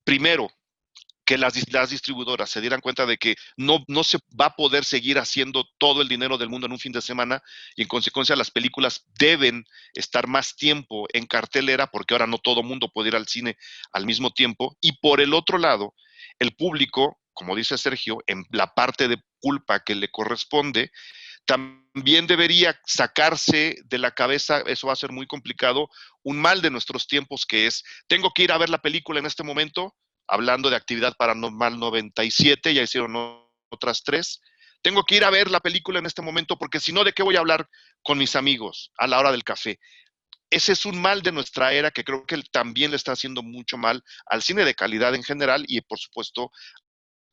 primero, que las distribuidoras se dieran cuenta de que no se va a poder seguir haciendo todo el dinero del mundo en un fin de semana y en consecuencia las películas deben estar más tiempo en cartelera porque ahora no todo mundo puede ir al cine al mismo tiempo. Y por el otro lado, el público, como dice Sergio, en la parte de culpa que le corresponde, también debería sacarse de la cabeza, eso va a ser muy complicado, un mal de nuestros tiempos que es, tengo que ir a ver la película en este momento, hablando de Actividad Paranormal 97, ya hicieron otras 3, tengo que ir a ver la película en este momento porque si no, ¿de qué voy a hablar con mis amigos a la hora del café? Ese es un mal de nuestra era que creo que también le está haciendo mucho mal al cine de calidad en general y por supuesto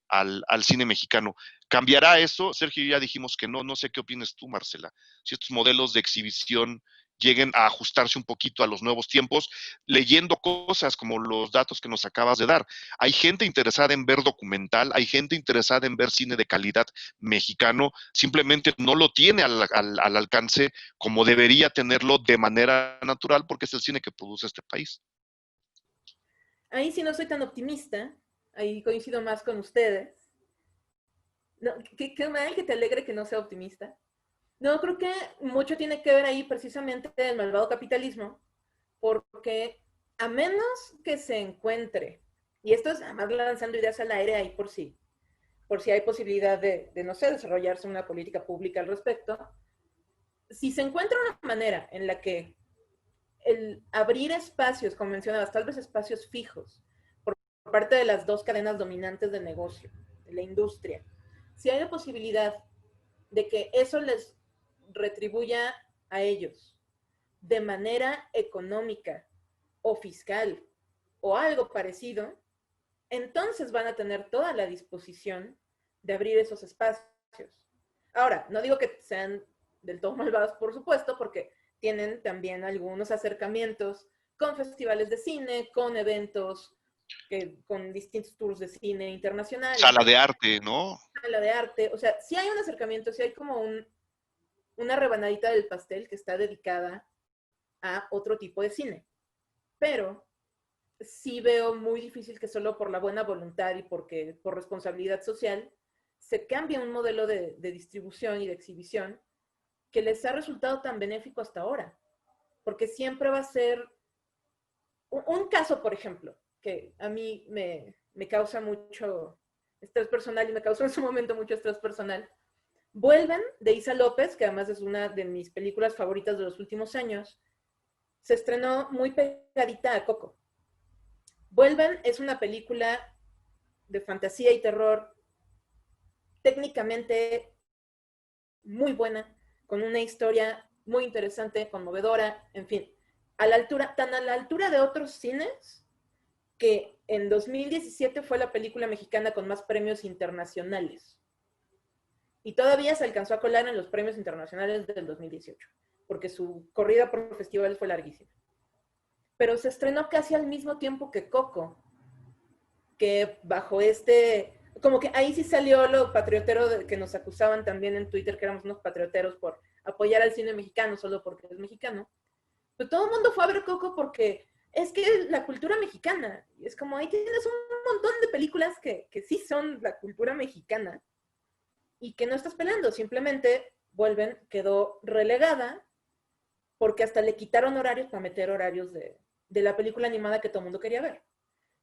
al cine mexicano. ¿Cambiará eso? Sergio, ya dijimos que no sé qué opinas tú, Marcela. Si estos modelos de exhibición lleguen a ajustarse un poquito a los nuevos tiempos, leyendo cosas como los datos que nos acabas de dar. Hay gente interesada en ver documental, hay gente interesada en ver cine de calidad mexicano, simplemente no lo tiene al alcance como debería tenerlo de manera natural porque es el cine que produce este país. Ahí sí no soy tan optimista, ahí coincido más con ustedes. No, qué mal que te alegre que no sea optimista. No, creo que mucho tiene que ver ahí precisamente el malvado capitalismo, porque a menos que se encuentre, y esto es además lanzando ideas al aire ahí por si hay posibilidad de, no sé, desarrollarse una política pública al respecto, si se encuentra una manera en la que el abrir espacios, como mencionabas, tal vez espacios fijos, por parte de las dos cadenas dominantes de negocio, de la industria, si hay la posibilidad de que eso les retribuya a ellos de manera económica o fiscal o algo parecido, entonces van a tener toda la disposición de abrir esos espacios. Ahora, no digo que sean del todo malvados, por supuesto, porque tienen también algunos acercamientos con festivales de cine, con eventos, con distintos tours de cine internacionales. Sala de arte, ¿no? Sala de arte, o sea, sí hay un acercamiento, sí hay como una rebanadita del pastel que está dedicada a otro tipo de cine. Pero sí veo muy difícil que solo por la buena voluntad y por responsabilidad social se cambie un modelo de distribución y de exhibición que les ha resultado tan benéfico hasta ahora. Porque siempre va a ser un caso, por ejemplo, que a mí me causa mucho estrés personal y me causó en su momento mucho estrés personal. Vuelven, de Isa López, que además es una de mis películas favoritas de los últimos años, se estrenó muy pegadita a Coco. Vuelven es una película de fantasía y terror técnicamente muy buena, con una historia muy interesante, conmovedora, en fin, tan a la altura de otros cines que en 2017 fue la película mexicana con más premios internacionales. Y todavía se alcanzó a colar en los premios internacionales del 2018. porque su corrida por festivales fue larguísima. Pero se estrenó casi al mismo tiempo que Coco, que bajo como que ahí sí salió lo patriotero que nos acusaban también en Twitter, que éramos unos patrioteros por apoyar al cine mexicano solo porque es mexicano. Pero todo el mundo fue a ver Coco porque es que es la cultura mexicana. Y es como, ahí tienes un montón de películas que sí son la cultura mexicana y que no estás pelando, simplemente quedó relegada porque hasta le quitaron horarios para meter horarios de la película animada que todo el mundo quería ver.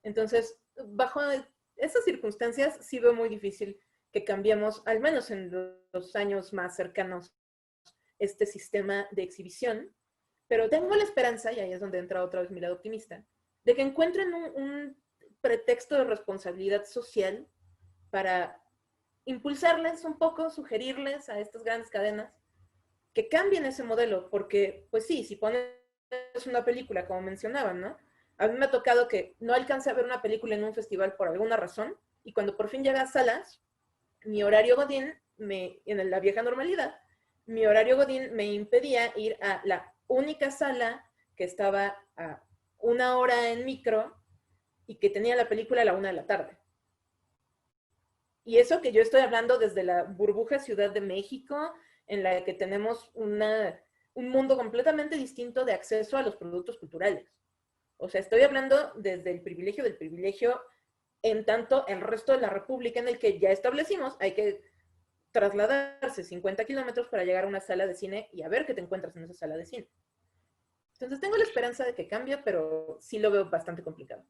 Entonces, bajo esas circunstancias, sí veo muy difícil que cambiemos, al menos en los años más cercanos, este sistema de exhibición. Pero tengo la esperanza, y ahí es donde entra otra vez mi lado optimista, de que encuentren un pretexto de responsabilidad social para impulsarles un poco, sugerirles a estas grandes cadenas que cambien ese modelo, porque, pues sí, si pones una película, como mencionaban, ¿no? A mí me ha tocado que no alcance a ver una película en un festival por alguna razón, y cuando por fin llega a salas, mi horario godín, en la vieja normalidad, mi horario godín me impedía ir a la única sala que estaba a 1 hora en micro y que tenía la película a la 1 de la tarde. Y eso que yo estoy hablando desde la burbuja Ciudad de México, en la que tenemos un mundo completamente distinto de acceso a los productos culturales. O sea, estoy hablando desde el privilegio del privilegio, en tanto el resto de la república en el que ya establecimos, hay que trasladarse 50 kilómetros para llegar a una sala de cine y a ver qué te encuentras en esa sala de cine. Entonces tengo la esperanza de que cambie, pero sí lo veo bastante complicado.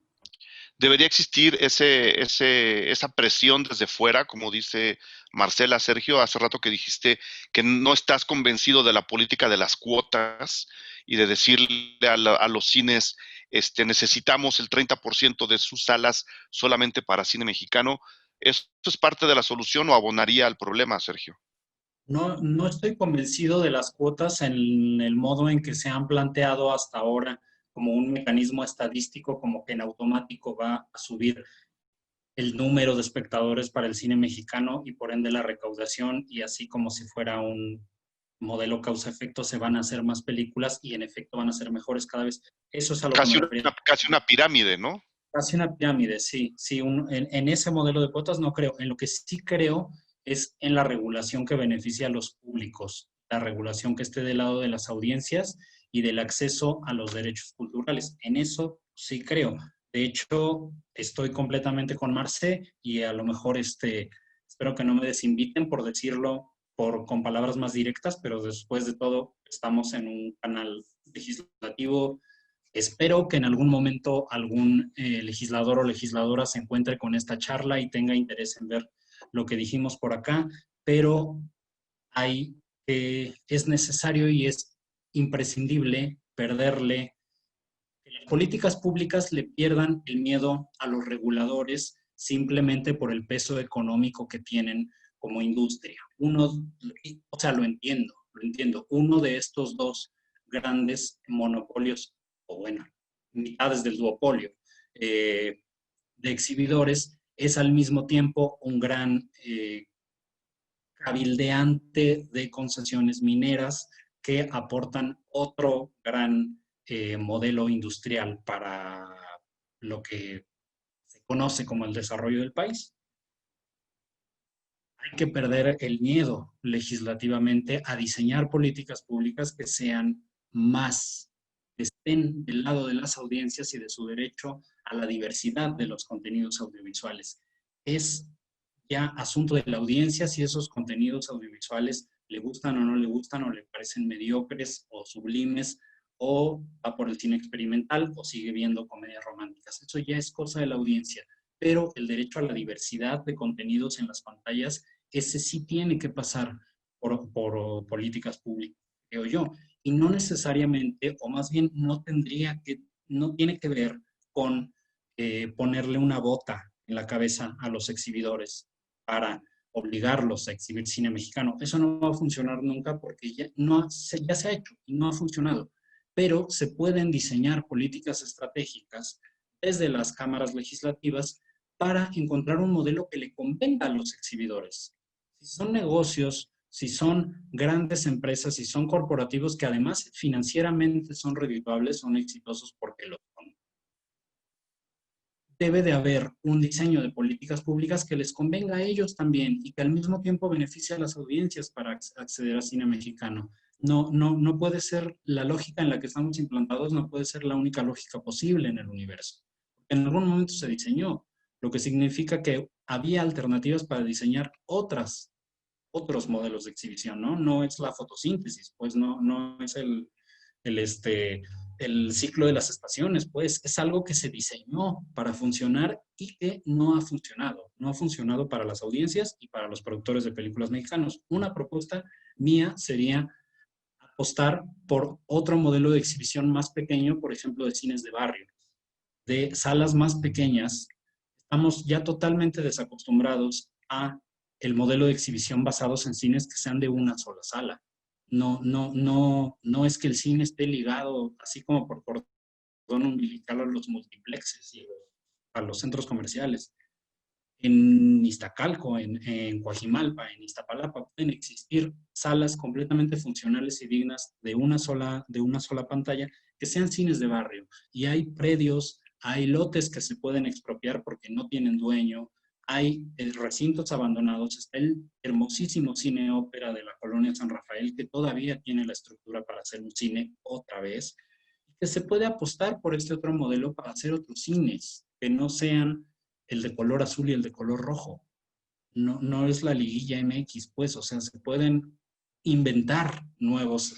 Debería existir esa presión desde fuera, como dice Marcela. Sergio, hace rato que dijiste que no estás convencido de la política de las cuotas y de decirle a los cines, necesitamos el 30% de sus salas solamente para cine mexicano. ¿Esto es parte de la solución o abonaría al problema, Sergio? No estoy convencido de las cuotas en el modo en que se han planteado hasta ahora como un mecanismo estadístico, como que en automático va a subir el número de espectadores para el cine mexicano y por ende la recaudación, y así como si fuera un modelo causa-efecto, se van a hacer más películas y en efecto van a ser mejores cada vez. Eso es a lo que me refiero. Casi una pirámide, ¿no? Casi una pirámide, sí. En ese modelo de cuotas no creo. En lo que sí creo es en la regulación que beneficia a los públicos, la regulación que esté del lado de las audiencias y del acceso a los derechos culturales. En eso sí creo. De hecho, estoy completamente con Marce y a lo mejor espero que no me desinviten por decirlo con palabras más directas, pero después de todo estamos en un canal legislativo. Espero que en algún momento algún legislador o legisladora se encuentre con esta charla y tenga interés en ver lo que dijimos por acá, pero es necesario y es imprescindible que las políticas públicas le pierdan el miedo a los reguladores simplemente por el peso económico que tienen como industria. Lo entiendo. Uno de estos dos grandes monopolios, o bueno, mitades del duopolio de exhibidores, es al mismo tiempo un gran cabildeante de concesiones mineras que aportan otro gran modelo industrial para lo que se conoce como el desarrollo del país. Hay que perder el miedo legislativamente a diseñar políticas públicas que sean más, que estén del lado de las audiencias y de su derecho a la diversidad de los contenidos audiovisuales. Es ya asunto de la audiencia si esos contenidos audiovisuales le gustan o no le gustan, o le parecen mediocres o sublimes, o va por el cine experimental o sigue viendo comedias románticas. Eso ya es cosa de la audiencia. Pero el derecho a la diversidad de contenidos en las pantallas, ese sí tiene que pasar por políticas públicas, creo yo. Y no necesariamente, o más bien no tiene que ver con ponerle una bota en la cabeza a los exhibidores para obligarlos a exhibir cine mexicano. Eso no va a funcionar nunca porque ya se ha hecho y no ha funcionado. Pero se pueden diseñar políticas estratégicas desde las cámaras legislativas para encontrar un modelo que le convenga a los exhibidores. Si son negocios Si son grandes empresas, si son corporativos que además financieramente son redituables, son exitosos porque lo son. Debe de haber un diseño de políticas públicas que les convenga a ellos también y que al mismo tiempo beneficie a las audiencias para acceder al cine mexicano. No puede ser la lógica en la que estamos implantados, no puede ser la única lógica posible en el universo. En algún momento se diseñó, lo que significa que había alternativas para diseñar otros modelos de exhibición, ¿no? No es la fotosíntesis, pues no es el ciclo de las estaciones, pues es algo que se diseñó para funcionar y que no ha funcionado. No ha funcionado para las audiencias y para los productores de películas mexicanos. Una propuesta mía sería apostar por otro modelo de exhibición más pequeño, por ejemplo, de cines de barrio, de salas más pequeñas. Estamos ya totalmente desacostumbrados a el modelo de exhibición basados en cines que sean de una sola sala. No es que el cine esté ligado, así como por cordón umbilical, a los multiplexes y a los centros comerciales. En Iztacalco, en Coajimalpa, en Iztapalapa, pueden existir salas completamente funcionales y dignas de una sola pantalla que sean cines de barrio. Y hay predios, hay lotes que se pueden expropiar porque no tienen dueño, hay recintos abandonados, está el hermosísimo cine ópera de la colonia San Rafael que todavía tiene la estructura para hacer un cine otra vez, que se puede apostar por este otro modelo para hacer otros cines que no sean el de color azul y el de color rojo. No es la liguilla MX, pues, o sea, se pueden inventar nuevos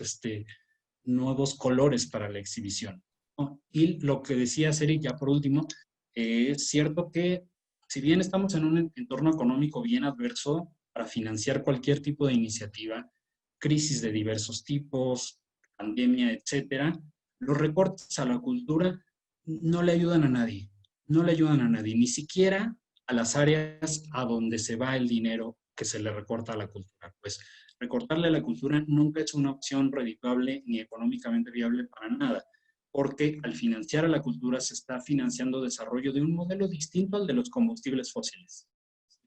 colores para la exhibición, ¿no? Y lo que decía Seri, ya por último, es cierto que si bien estamos en un entorno económico bien adverso para financiar cualquier tipo de iniciativa, crisis de diversos tipos, pandemia, etcétera, los recortes a la cultura no le ayudan a nadie. No le ayudan a nadie, ni siquiera a las áreas a donde se va el dinero que se le recorta a la cultura. Pues recortarle a la cultura nunca es una opción redituable ni económicamente viable para nada, porque al financiar a la cultura se está financiando el desarrollo de un modelo distinto al de los combustibles fósiles,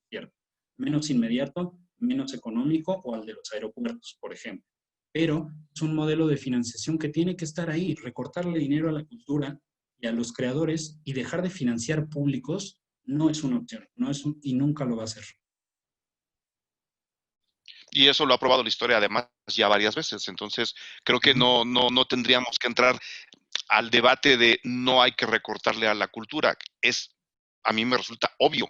¿cierto? Menos inmediato, menos económico, o al de los aeropuertos, por ejemplo. Pero es un modelo de financiación que tiene que estar ahí. Recortarle dinero a la cultura y a los creadores y dejar de financiar públicos no es una opción, y nunca lo va a hacer. Y eso lo ha probado la historia además ya varias veces. Entonces, creo que no tendríamos que entrar al debate de no hay que recortarle a la cultura. A mí me resulta obvio,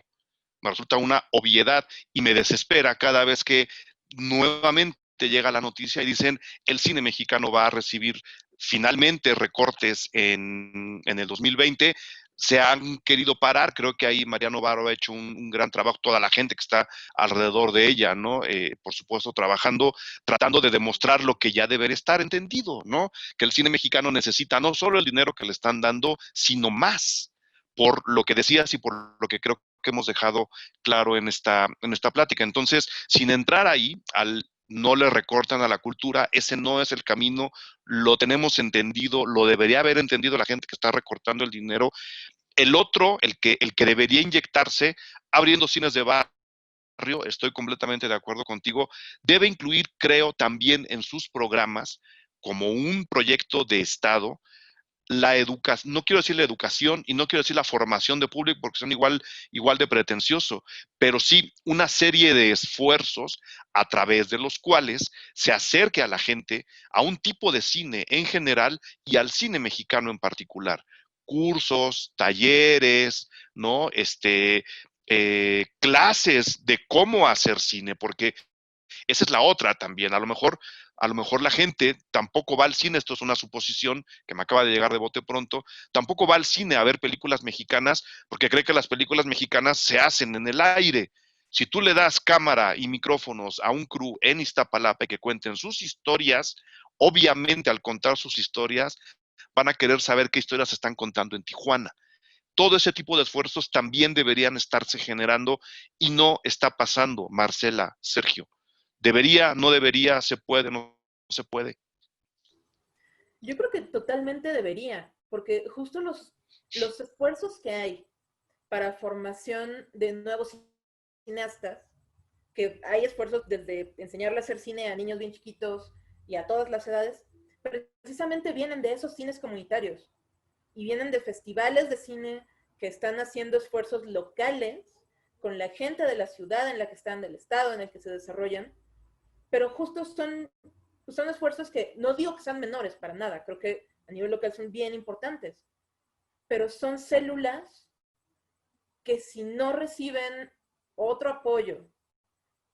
me resulta una obviedad y me desespera cada vez que nuevamente llega la noticia y dicen el cine mexicano va a recibir finalmente recortes en el 2020. Se han querido parar, creo que ahí Mariano Varo ha hecho un gran trabajo, toda la gente que está alrededor de ella, ¿no? Por supuesto, tratando de demostrar lo que ya debería estar entendido, ¿no? Que el cine mexicano necesita no solo el dinero que le están dando, sino más, por lo que decías y por lo que creo que hemos dejado claro en esta plática. Entonces, sin entrar ahí, no le recortan a la cultura, ese no es el camino, lo tenemos entendido, lo debería haber entendido la gente que está recortando el dinero. El otro, el que debería inyectarse, abriendo cines de barrio, estoy completamente de acuerdo contigo, debe incluir, creo, también en sus programas, como un proyecto de Estado, la educación, no quiero decir la educación y no quiero decir la formación de público porque son igual de pretencioso, pero sí una serie de esfuerzos a través de los cuales se acerque a la gente a un tipo de cine en general y al cine mexicano en particular. Cursos, talleres, ¿no? Clases de cómo hacer cine, porque esa es la otra también. A lo mejor la gente tampoco va al cine, esto es una suposición que me acaba de llegar de bote pronto, tampoco va al cine a ver películas mexicanas porque cree que las películas mexicanas se hacen en el aire. Si tú le das cámara y micrófonos a un crew en Iztapalapa que cuenten sus historias, obviamente al contar sus historias van a querer saber qué historias se están contando en Tijuana. Todo ese tipo de esfuerzos también deberían estarse generando y no está pasando, Marcela, Sergio. ¿Debería, no debería, se puede, no se puede? Yo creo que totalmente debería, porque justo los esfuerzos que hay para formación de nuevos cineastas que hay esfuerzos desde enseñarle a hacer cine a niños bien chiquitos y a todas las edades, precisamente vienen de esos cines comunitarios y vienen de festivales de cine que están haciendo esfuerzos locales con la gente de la ciudad en la que están, del estado en el que se desarrollan, pero justo son esfuerzos que no digo que sean menores para nada, creo que a nivel local son bien importantes, pero son células que si no reciben otro apoyo,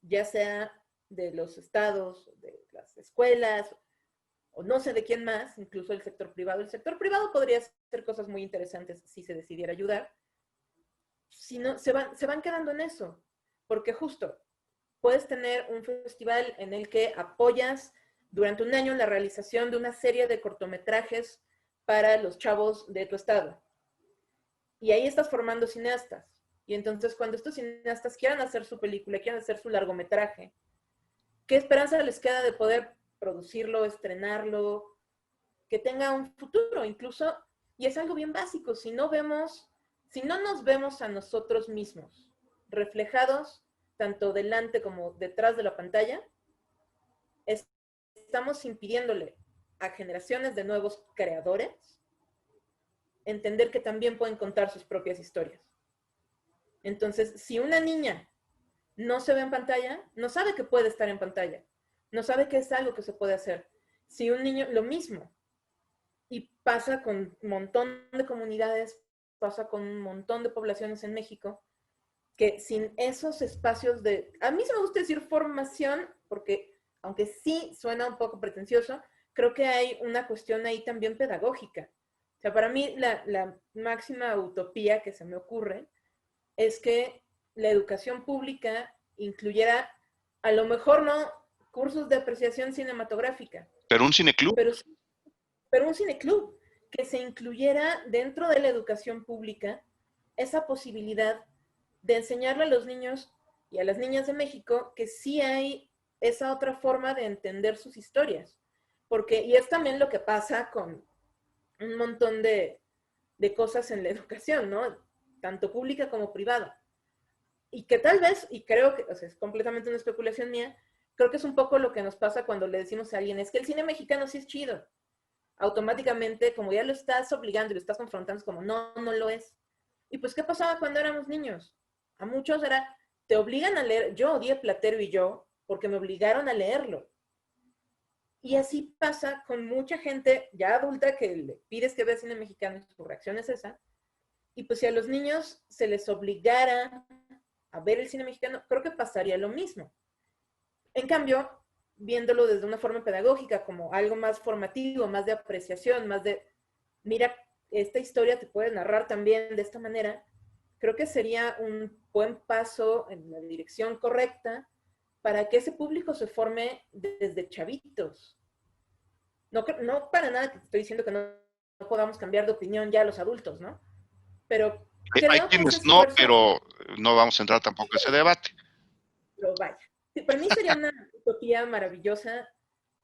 ya sea de los estados, de las escuelas, o no sé de quién más, incluso el sector privado. El sector privado podría hacer cosas muy interesantes si se decidiera ayudar. Si no, se van quedando en eso, porque justo puedes tener un festival en el que apoyas durante un año la realización de una serie de cortometrajes para los chavos de tu estado. Y ahí estás formando cineastas. Y entonces cuando estos cineastas quieran hacer su película, quieran hacer su largometraje, ¿qué esperanza les queda de poder producirlo, estrenarlo, que tenga un futuro incluso? Y es algo bien básico, si no nos vemos a nosotros mismos reflejados tanto delante como detrás de la pantalla, estamos impidiéndole a generaciones de nuevos creadores entender que también pueden contar sus propias historias. Entonces, si una niña no se ve en pantalla, no sabe que puede estar en pantalla, no sabe que es algo que se puede hacer. Si un niño, lo mismo, y pasa con un montón de comunidades, pasa con un montón de poblaciones en México, que sin esos espacios de, a mí sí me gusta decir formación, porque aunque sí suena un poco pretencioso, creo que hay una cuestión ahí también pedagógica. O sea, para mí la máxima utopía que se me ocurre es que la educación pública incluyera, a lo mejor no cursos de apreciación cinematográfica, Pero un cineclub. pero un cineclub, que se incluyera dentro de la educación pública esa posibilidad de enseñarle a los niños y a las niñas de México que sí hay esa otra forma de entender sus historias. Porque, y es también lo que pasa con un montón de cosas en la educación, ¿no? Tanto pública como privada. Y que tal vez, y creo que, o sea, es completamente una especulación mía, creo que es un poco lo que nos pasa cuando le decimos a alguien, es que el cine mexicano sí es chido. Automáticamente, como ya lo estás obligando y lo estás confrontando, es como, no, no lo es. Y pues, ¿qué pasaba cuando éramos niños? A muchos era, te obligan a leer, yo odié Platero y yo, porque me obligaron a leerlo. Y así pasa con mucha gente ya adulta que le pides que vea cine mexicano y su reacción es esa. Y pues si a los niños se les obligara a ver el cine mexicano, creo que pasaría lo mismo. En cambio, viéndolo desde una forma pedagógica, como algo más formativo, más de apreciación, más de, mira, esta historia te puede narrar también de esta manera, creo que sería un buen paso en la dirección correcta para que ese público se forme desde chavitos. No para nada que estoy diciendo que no podamos cambiar de opinión ya los adultos, ¿no? Pero hay quienes no, pero no vamos a entrar tampoco en ese debate. Pero vaya. Sí, para mí sería una utopía maravillosa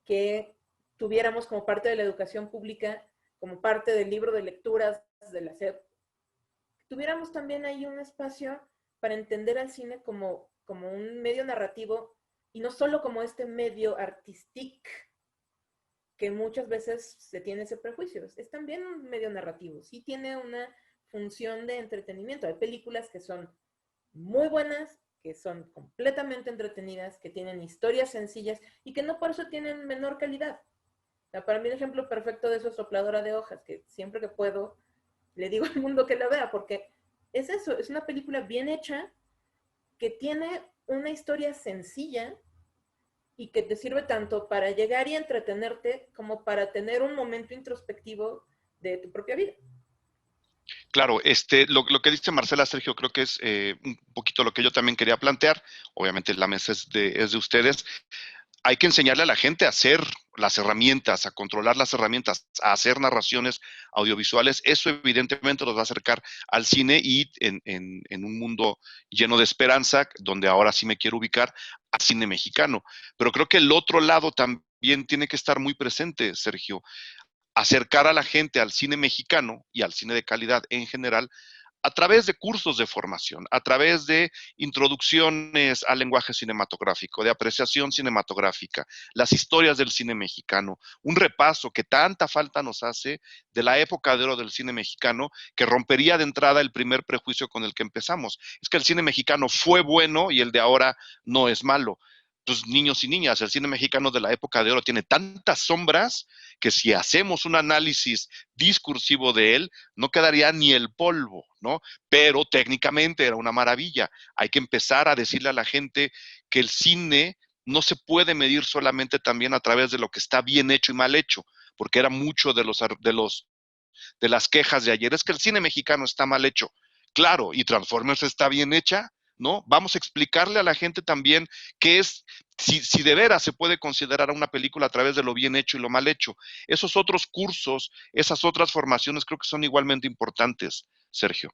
que tuviéramos como parte de la educación pública, como parte del libro de lecturas de la SEP, tuviéramos también ahí un espacio para entender al cine como un medio narrativo y no solo como este medio artístico que muchas veces se tiene ese prejuicio. Es también un medio narrativo, sí tiene una función de entretenimiento. Hay películas que son muy buenas, que son completamente entretenidas, que tienen historias sencillas y que no por eso tienen menor calidad. O sea, para mí el ejemplo perfecto de eso es Sopladora de Hojas, que siempre que puedo le digo al mundo que la vea, porque es eso, es una película bien hecha, que tiene una historia sencilla y que te sirve tanto para llegar y entretenerte como para tener un momento introspectivo de tu propia vida. Claro, lo que dice Marcela, Sergio, creo que es un poquito lo que yo también quería plantear. Obviamente la mesa es de ustedes. Hay que enseñarle a la gente a hacer las herramientas, a controlar las herramientas, a hacer narraciones audiovisuales. Eso evidentemente nos va a acercar al cine y en un mundo lleno de esperanza, donde ahora sí me quiero ubicar, al cine mexicano. Pero creo que el otro lado también tiene que estar muy presente, Sergio. Acercar a la gente al cine mexicano y al cine de calidad en general a través de cursos de formación, a través de introducciones al lenguaje cinematográfico, de apreciación cinematográfica, las historias del cine mexicano, un repaso que tanta falta nos hace de la época de oro del cine mexicano, que rompería de entrada el primer prejuicio con el que empezamos. Es que el cine mexicano fue bueno y el de ahora no es malo. Pues niños y niñas, el cine mexicano de la época de oro tiene tantas sombras que si hacemos un análisis discursivo de él, no quedaría ni el polvo, ¿no? Pero técnicamente era una maravilla. Hay que empezar a decirle a la gente que el cine no se puede medir solamente también a través de lo que está bien hecho y mal hecho, porque era mucho de las quejas de ayer. Es que el cine mexicano está mal hecho. Claro, y Transformers está bien hecha, ¿no? Vamos a explicarle a la gente también qué es, si de veras se puede considerar una película a través de lo bien hecho y lo mal hecho. Esos otros cursos, esas otras formaciones creo que son igualmente importantes, Sergio.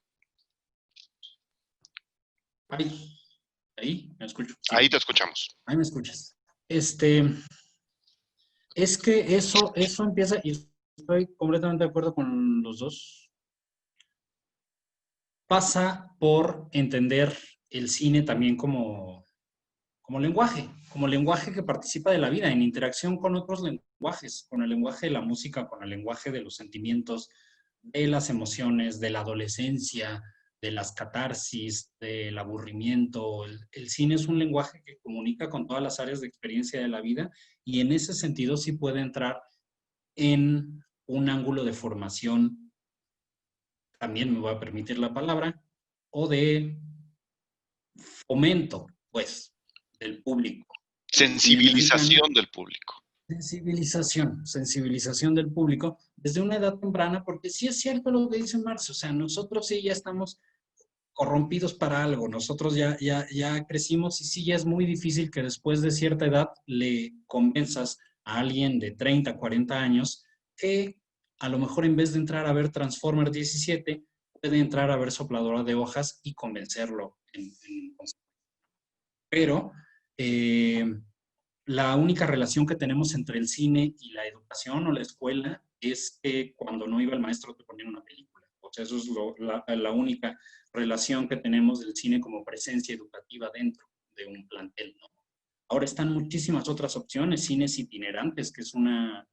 Ahí, me escucho. Sí. Ahí te escuchamos. Ahí me escuchas. Es que eso empieza, y estoy completamente de acuerdo con los dos, pasa por entender el cine también como lenguaje que participa de la vida, en interacción con otros lenguajes, con el lenguaje de la música, con el lenguaje de los sentimientos, de las emociones, de la adolescencia, de las catarsis, del aburrimiento. El cine es un lenguaje que comunica con todas las áreas de experiencia de la vida y en ese sentido sí puede entrar en un ángulo de formación, también me voy a permitir la palabra, o de fomento, pues, del público. Sensibilización del público. Sensibilización del público desde una edad temprana, porque sí es cierto lo que dice Marce, o sea, nosotros sí ya estamos corrompidos para algo, nosotros ya crecimos y sí ya es muy difícil que después de cierta edad le convenzas a alguien de 30, 40 años que a lo mejor en vez de entrar a ver Transformers 17, puede entrar a ver Sopladora de Hojas y convencerlo. Pero la única relación que tenemos entre el cine y la educación o la escuela es que cuando no iba el maestro te ponían una película. O sea, eso es la única relación que tenemos del cine como presencia educativa dentro de un plantel, ¿no? Ahora están muchísimas otras opciones, cines itinerantes, que es una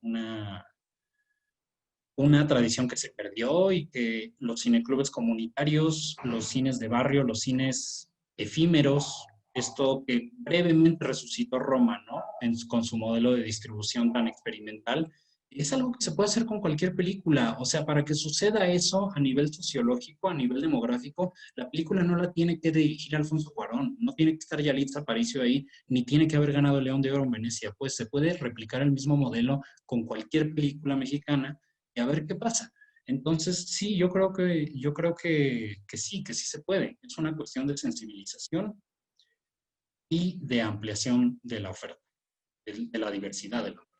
tradición que se perdió y que los cineclubes comunitarios, los cines de barrio, los cines efímeros, esto que brevemente resucitó Roma, ¿no? Con su modelo de distribución tan experimental, es algo que se puede hacer con cualquier película. O sea, para que suceda eso a nivel sociológico, a nivel demográfico, la película no la tiene que dirigir Alfonso Cuarón, no tiene que estar Yalitza Aparicio ahí, ni tiene que haber ganado el León de Oro en Venecia. Pues se puede replicar el mismo modelo con cualquier película mexicana y a ver qué pasa. Entonces, sí, yo creo que sí se puede. Es una cuestión de sensibilización y de ampliación de la oferta, de la diversidad de la oferta.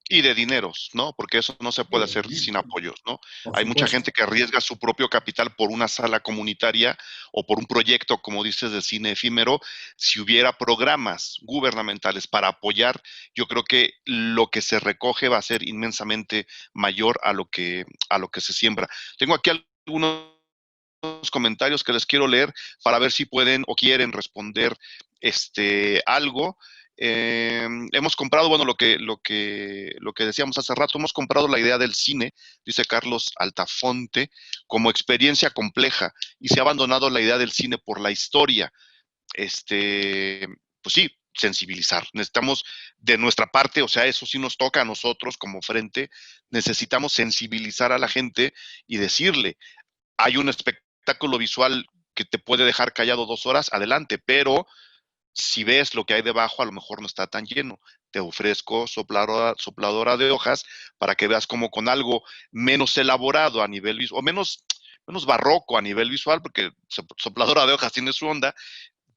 Y de dineros, ¿no? Porque eso no se puede hacer sin apoyos, ¿no? Hay mucha gente que arriesga su propio capital por una sala comunitaria o por un proyecto, como dices, de cine efímero. Si hubiera programas gubernamentales para apoyar, yo creo que lo que se recoge va a ser inmensamente mayor a lo que se siembra. Tengo aquí algunos comentarios que les quiero leer para ver si pueden o quieren responder algo. Hemos comprado, bueno, lo que decíamos hace rato, hemos comprado la idea del cine, dice Carlos Altafonte, como experiencia compleja y se ha abandonado la idea del cine por la historia. Pues sí, sensibilizar. Necesitamos de nuestra parte, o sea, eso sí nos toca a nosotros como frente, necesitamos sensibilizar a la gente y decirle, hay un espectáculo visual que te puede dejar callado 2 horas, adelante, pero si ves lo que hay debajo, a lo mejor no está tan lleno. Te ofrezco sopladora de hojas para que veas como con algo menos elaborado a nivel visual, o menos barroco a nivel visual, porque sopladora de hojas tiene su onda,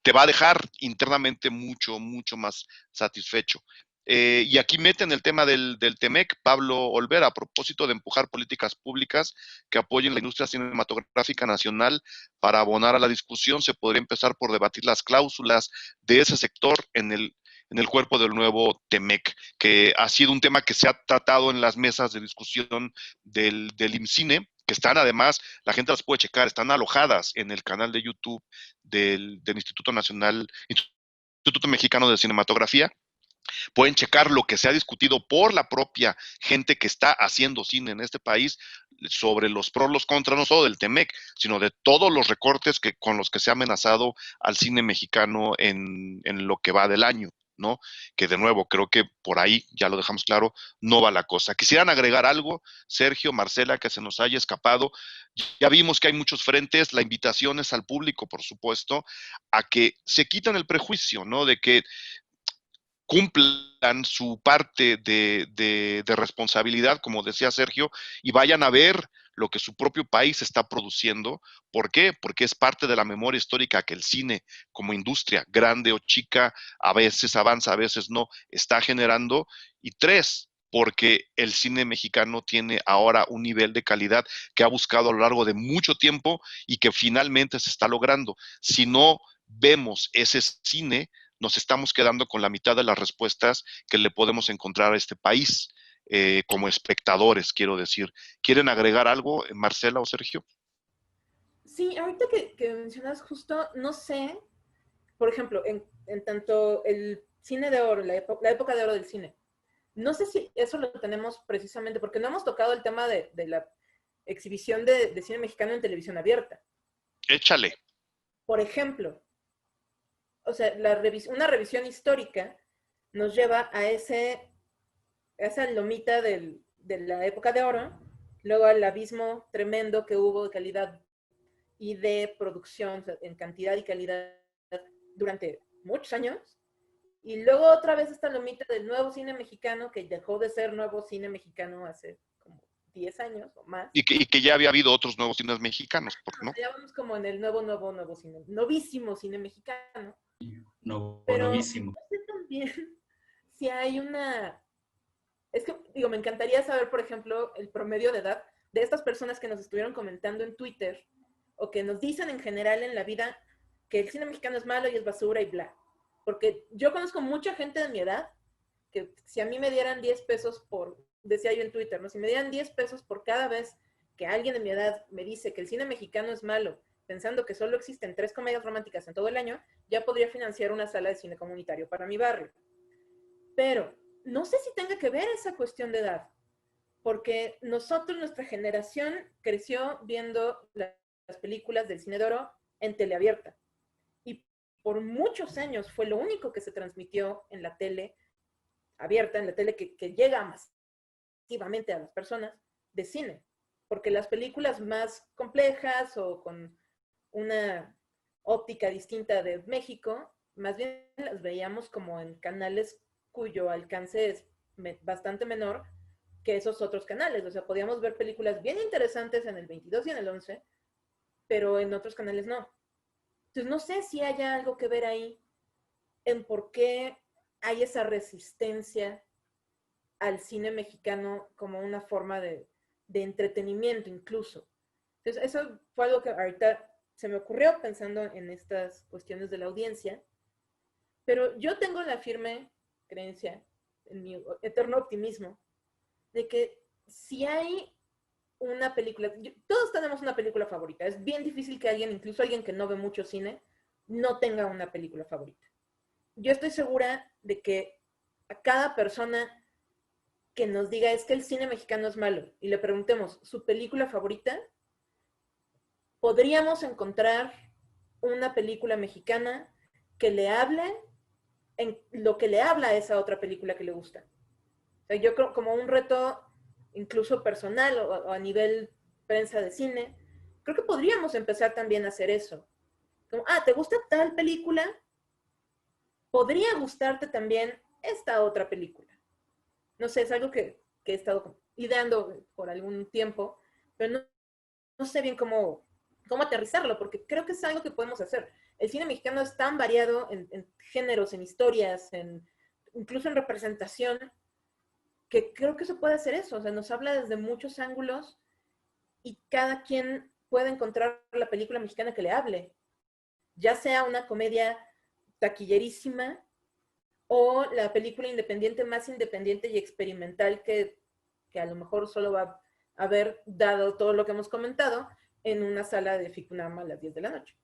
te va a dejar internamente mucho, mucho más satisfecho. Y aquí meten el tema del TEMEC, Pablo Olvera, a propósito de empujar políticas públicas que apoyen la industria cinematográfica nacional para abonar a la discusión. Se podría empezar por debatir las cláusulas de ese sector en el cuerpo del nuevo TEMEC, que ha sido un tema que se ha tratado en las mesas de discusión del IMCINE, que están además, la gente las puede checar, están alojadas en el canal de YouTube del Instituto Mexicano de Cinematografía. Pueden checar lo que se ha discutido por la propia gente que está haciendo cine en este país sobre los pros, los contras, no solo del TEMEC, sino de todos los recortes con los que se ha amenazado al cine mexicano en lo que va del año, ¿no? Que de nuevo, creo que por ahí, ya lo dejamos claro, no va la cosa. ¿Quisieran agregar algo, Sergio, Marcela, que se nos haya escapado? Ya vimos que hay muchos frentes, la invitación es al público, por supuesto, a que se quiten el prejuicio, ¿no? De que cumplan su parte de responsabilidad, como decía Sergio, y vayan a ver lo que su propio país está produciendo. ¿Por qué? Porque es parte de la memoria histórica que el cine, como industria, grande o chica, a veces avanza, a veces no, está generando. Y tres, porque el cine mexicano tiene ahora un nivel de calidad que ha buscado a lo largo de mucho tiempo y que finalmente se está logrando. Si no vemos ese cine, nos estamos quedando con la mitad de las respuestas que le podemos encontrar a este país, como espectadores, quiero decir. ¿Quieren agregar algo, Marcela o Sergio? Sí, ahorita que mencionas justo, no sé, por ejemplo, en tanto el cine de oro, la época de oro del cine, no sé si eso lo tenemos precisamente, porque no hemos tocado el tema de la exhibición de cine mexicano en televisión abierta. Échale. Por ejemplo, o sea, una revisión histórica nos lleva a esa lomita de la época de oro, luego al abismo tremendo que hubo de calidad y de producción, o sea, en cantidad y calidad durante muchos años, y luego otra vez esta lomita del nuevo cine mexicano, que dejó de ser nuevo cine mexicano hace como 10 años o más. Y que ya había habido otros nuevos cines mexicanos, ¿por qué no? Ya vamos como en el nuevo cine, novísimo cine mexicano. Pero novísimo. No sé también si hay es que, digo, me encantaría saber, por ejemplo, el promedio de edad de estas personas que nos estuvieron comentando en Twitter o que nos dicen en general en la vida que el cine mexicano es malo y es basura y bla. Porque yo conozco mucha gente de mi edad que si a mí me dieran 10 pesos decía yo en Twitter, ¿no? Si me dieran 10 pesos por cada vez que alguien de mi edad me dice que el cine mexicano es malo, pensando que solo existen 3 comedias románticas en todo el año, ya podría financiar una sala de cine comunitario para mi barrio. Pero no sé si tenga que ver esa cuestión de edad, porque nuestra generación creció viendo las películas del cine de oro en teleabierta. Y por muchos años fue lo único que se transmitió en la tele abierta, en la tele que llega masivamente a las personas de cine. Porque las películas más complejas o con una óptica distinta de México, más bien las veíamos como en canales cuyo alcance es bastante menor que esos otros canales. O sea, podíamos ver películas bien interesantes en el 22 y en el 11, pero en otros canales no. Entonces, no sé si haya algo que ver ahí en por qué hay esa resistencia al cine mexicano como una forma de entretenimiento incluso. Entonces, eso fue algo que ahorita se me ocurrió pensando en estas cuestiones de la audiencia, pero yo tengo la firme creencia, en mi eterno optimismo, de que si hay una película, todos tenemos una película favorita, es bien difícil que alguien, incluso alguien que no ve mucho cine, no tenga una película favorita. Yo estoy segura de que a cada persona que nos diga es que el cine mexicano es malo y le preguntemos su película favorita, podríamos encontrar una película mexicana que le hable en lo que le habla a esa otra película que le gusta. O sea, yo creo como un reto incluso personal o a nivel prensa de cine, creo que podríamos empezar también a hacer eso. Como, ¿te gusta tal película? Podría gustarte también esta otra película. No sé, es algo que he estado ideando por algún tiempo, pero no sé bien cómo aterrizarlo, porque creo que es algo que podemos hacer. El cine mexicano es tan variado en géneros, en historias, incluso en representación, que creo que se puede hacer eso. O sea, nos habla desde muchos ángulos y cada quien puede encontrar la película mexicana que le hable. Ya sea una comedia taquillerísima o la película independiente más independiente y experimental que a lo mejor solo va haber dado todo lo que hemos comentado en una sala de Ficunam a las 10 de la noche.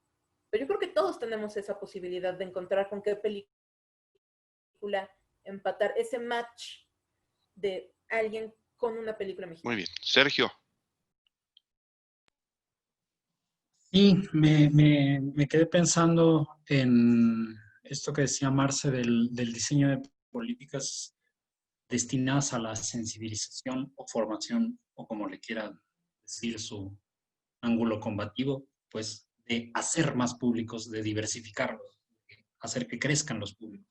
Pero yo creo que todos tenemos esa posibilidad de encontrar con qué película empatar ese match de alguien con una película mexicana. Muy bien. Sergio. Sí, me quedé pensando en esto que decía Marce del diseño de políticas destinadas a la sensibilización o formación, o como le quieran decir su ángulo combativo, pues de hacer más públicos, de diversificarlos, de hacer que crezcan los públicos.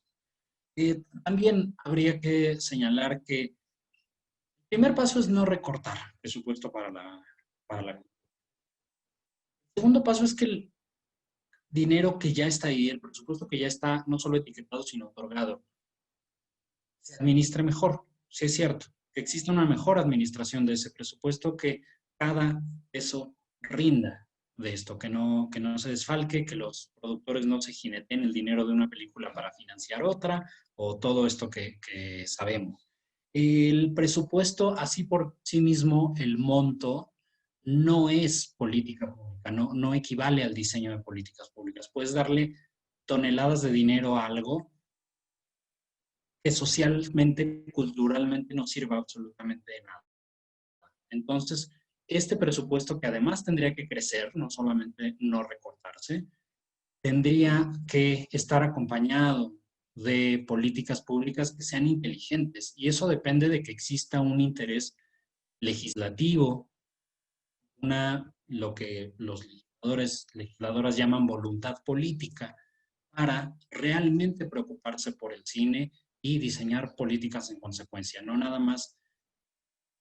También habría que señalar que el primer paso es no recortar presupuesto para la cultura. El segundo paso es que el dinero que ya está ahí, el presupuesto que ya está no solo etiquetado, sino otorgado, se administre mejor. Sí es cierto, que exista una mejor administración de ese presupuesto, que cada peso rinda de esto, que no se desfalque, que los productores no se jineten el dinero de una película para financiar otra, o todo esto que sabemos. El presupuesto, así por sí mismo, el monto, no es política pública, no equivale al diseño de políticas públicas. Puedes darle toneladas de dinero a algo que socialmente, culturalmente no sirva absolutamente de nada. Entonces, este presupuesto, que además tendría que crecer, no solamente no recortarse, tendría que estar acompañado de políticas públicas que sean inteligentes. Y eso depende de que exista un interés legislativo, lo que los legisladoras llaman voluntad política, para realmente preocuparse por el cine y diseñar políticas en consecuencia, no nada más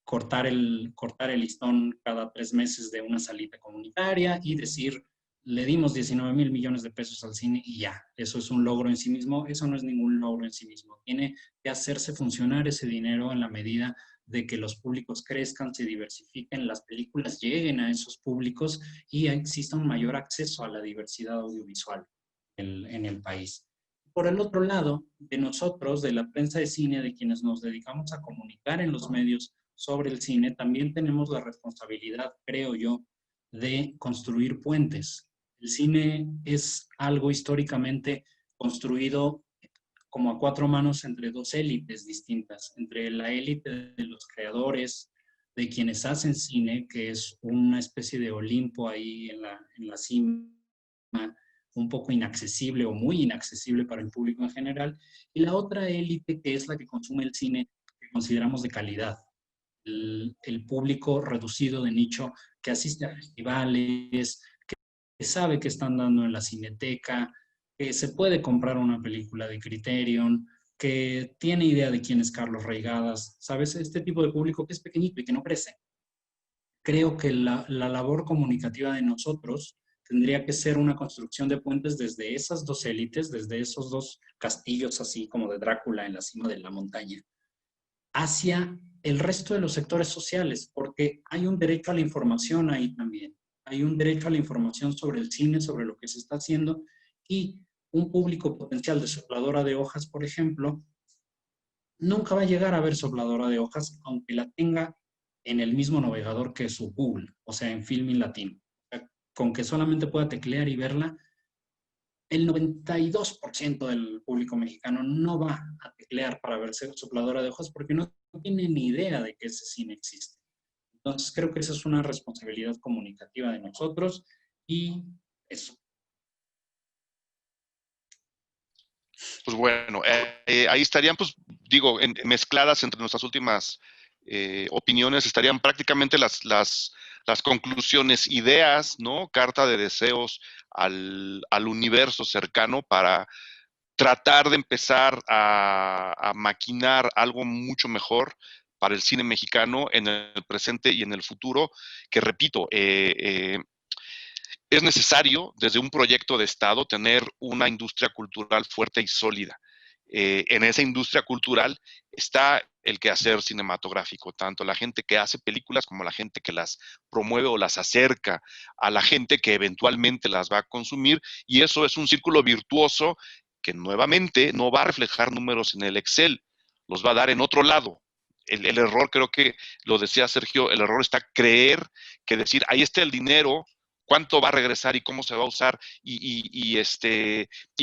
cortar el listón cada 3 meses de una salita comunitaria y decir, le dimos 19,000 millones de pesos al cine y ya, eso es un logro en sí mismo. Eso no es ningún logro en sí mismo. Tiene que hacerse funcionar ese dinero en la medida de que los públicos crezcan, se diversifiquen, las películas lleguen a esos públicos y exista un mayor acceso a la diversidad audiovisual en el país. Por el otro lado, de nosotros, de la prensa de cine, de quienes nos dedicamos a comunicar en los medios sobre el cine, también tenemos la responsabilidad, creo yo, de construir puentes. El cine es algo históricamente construido como a 4 manos entre 2 élites distintas, entre la élite de los creadores, de quienes hacen cine, que es una especie de Olimpo ahí en la cima, un poco inaccesible o muy inaccesible para el público en general, y la otra élite, que es la que consume el cine que consideramos de calidad, el público reducido de nicho que asiste a festivales, que sabe que están dando en la Cineteca, que se puede comprar una película de Criterion, que tiene idea de quién es Carlos Reigadas, ¿sabes? Este tipo de público que es pequeñito y que no crece. Creo que la labor comunicativa de nosotros tendría que ser una construcción de puentes desde esas 2 élites, desde esos 2 castillos así como de Drácula en la cima de la montaña, hacia el resto de los sectores sociales, porque hay un derecho a la información ahí también. Hay un derecho a la información sobre el cine, sobre lo que se está haciendo, y un público potencial de Sopladora de Hojas, por ejemplo, nunca va a llegar a ver Sopladora de Hojas, aunque la tenga en el mismo navegador que su Google, o sea, en Filmin Latino. Con que solamente pueda teclear y verla, el 92% del público mexicano no va a teclear para verse Sopladora de Hojas porque no tiene ni idea de que ese cine existe. Entonces creo que esa es una responsabilidad comunicativa de nosotros y eso. Pues bueno, ahí estarían, pues digo, mezcladas entre nuestras últimas opiniones, estarían prácticamente las conclusiones, ideas, ¿no? Carta de deseos al universo cercano para tratar de empezar a maquinar algo mucho mejor para el cine mexicano en el presente y en el futuro, que repito, es necesario desde un proyecto de Estado tener una industria cultural fuerte y sólida. En esa industria cultural está el quehacer cinematográfico, tanto la gente que hace películas como la gente que las promueve o las acerca a la gente que eventualmente las va a consumir, y eso es un círculo virtuoso que nuevamente no va a reflejar números en el Excel, los va a dar en otro lado, el error, creo que lo decía Sergio, el error está creer que decir, ahí está el dinero, cuánto va a regresar y cómo se va a usar y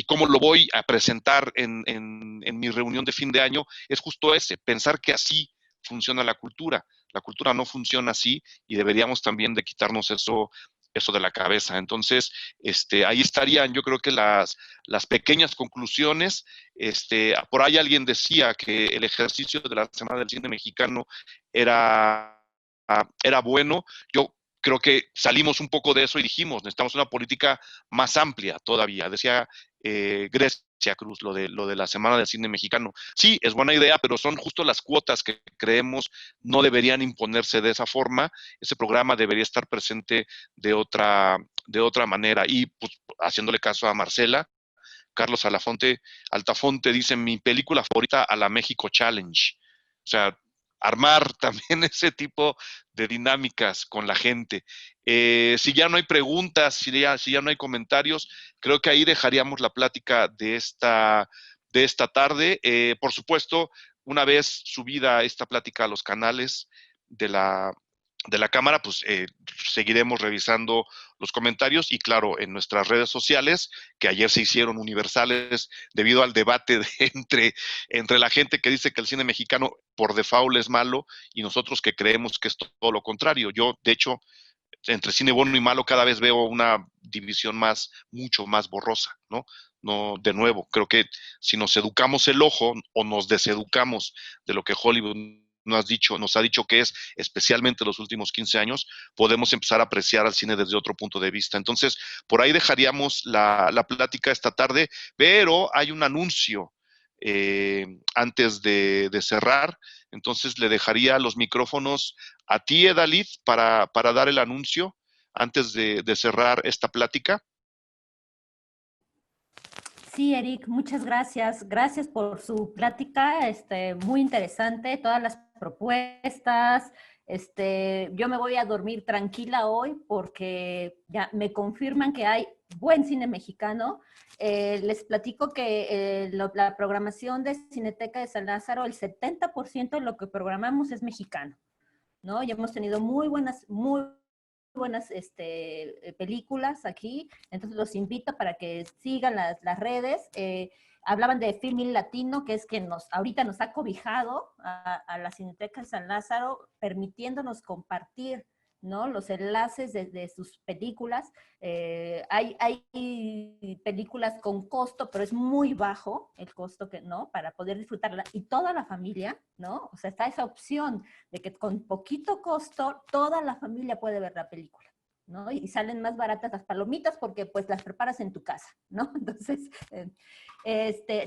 cómo lo voy a presentar en mi reunión de fin de año, es justo ese, pensar que así funciona la cultura. La cultura no funciona así y deberíamos también de quitarnos eso de la cabeza. Entonces, ahí estarían, yo creo que las pequeñas conclusiones. Por ahí alguien decía que el ejercicio de la Semana del Cine Mexicano era bueno. Yo creo que salimos un poco de eso y dijimos, necesitamos una política más amplia todavía. Decía Grecia Cruz, lo de la Semana del Cine Mexicano. Sí, es buena idea, pero son justo las cuotas que creemos no deberían imponerse de esa forma. Ese programa debería estar presente de otra manera. Y pues, haciéndole caso a Marcela, Carlos Altafonte dice, mi película favorita, a la México Challenge. O sea, armar también ese tipo de dinámicas con la gente. Si ya no hay preguntas, si ya no hay comentarios, creo que ahí dejaríamos la plática de esta tarde. Por supuesto, una vez subida esta plática a los canales de la Cámara, pues seguiremos revisando los comentarios y claro, en nuestras redes sociales, que ayer se hicieron universales debido al debate entre la gente que dice que el cine mexicano por default es malo y nosotros que creemos que es todo lo contrario. Yo, de hecho, entre cine bueno y malo cada vez veo una división mucho más borrosa, ¿no? No, de nuevo, creo que si nos educamos el ojo o nos deseducamos de lo que Hollywood nos ha dicho que es, especialmente los últimos 15 años, podemos empezar a apreciar al cine desde otro punto de vista. Entonces, por ahí dejaríamos la plática esta tarde, pero hay un anuncio antes de cerrar, entonces le dejaría los micrófonos a ti, Edalid, para dar el anuncio antes de cerrar esta plática. Sí, Eric, muchas gracias. Gracias por su plática, muy interesante, todas las propuestas. Yo me voy a dormir tranquila hoy porque ya me confirman que hay buen cine mexicano. Les platico que la programación de Cineteca de San Lázaro, el 70% de lo que programamos es mexicano, ¿no? Y hemos tenido muy buenas películas aquí, entonces los invito para que sigan las redes. Hablaban de Filmin Latino, que es que ahorita nos ha cobijado a la Cineteca de San Lázaro, permitiéndonos compartir, ¿no?, los enlaces de sus películas. Hay películas con costo, pero es muy bajo el costo ¿no?, para poder disfrutarla, y toda la familia, ¿no? O sea, está esa opción de que con poquito costo toda la familia puede ver la película, ¿no? Y salen más baratas las palomitas porque pues las preparas en tu casa, ¿no? Entonces,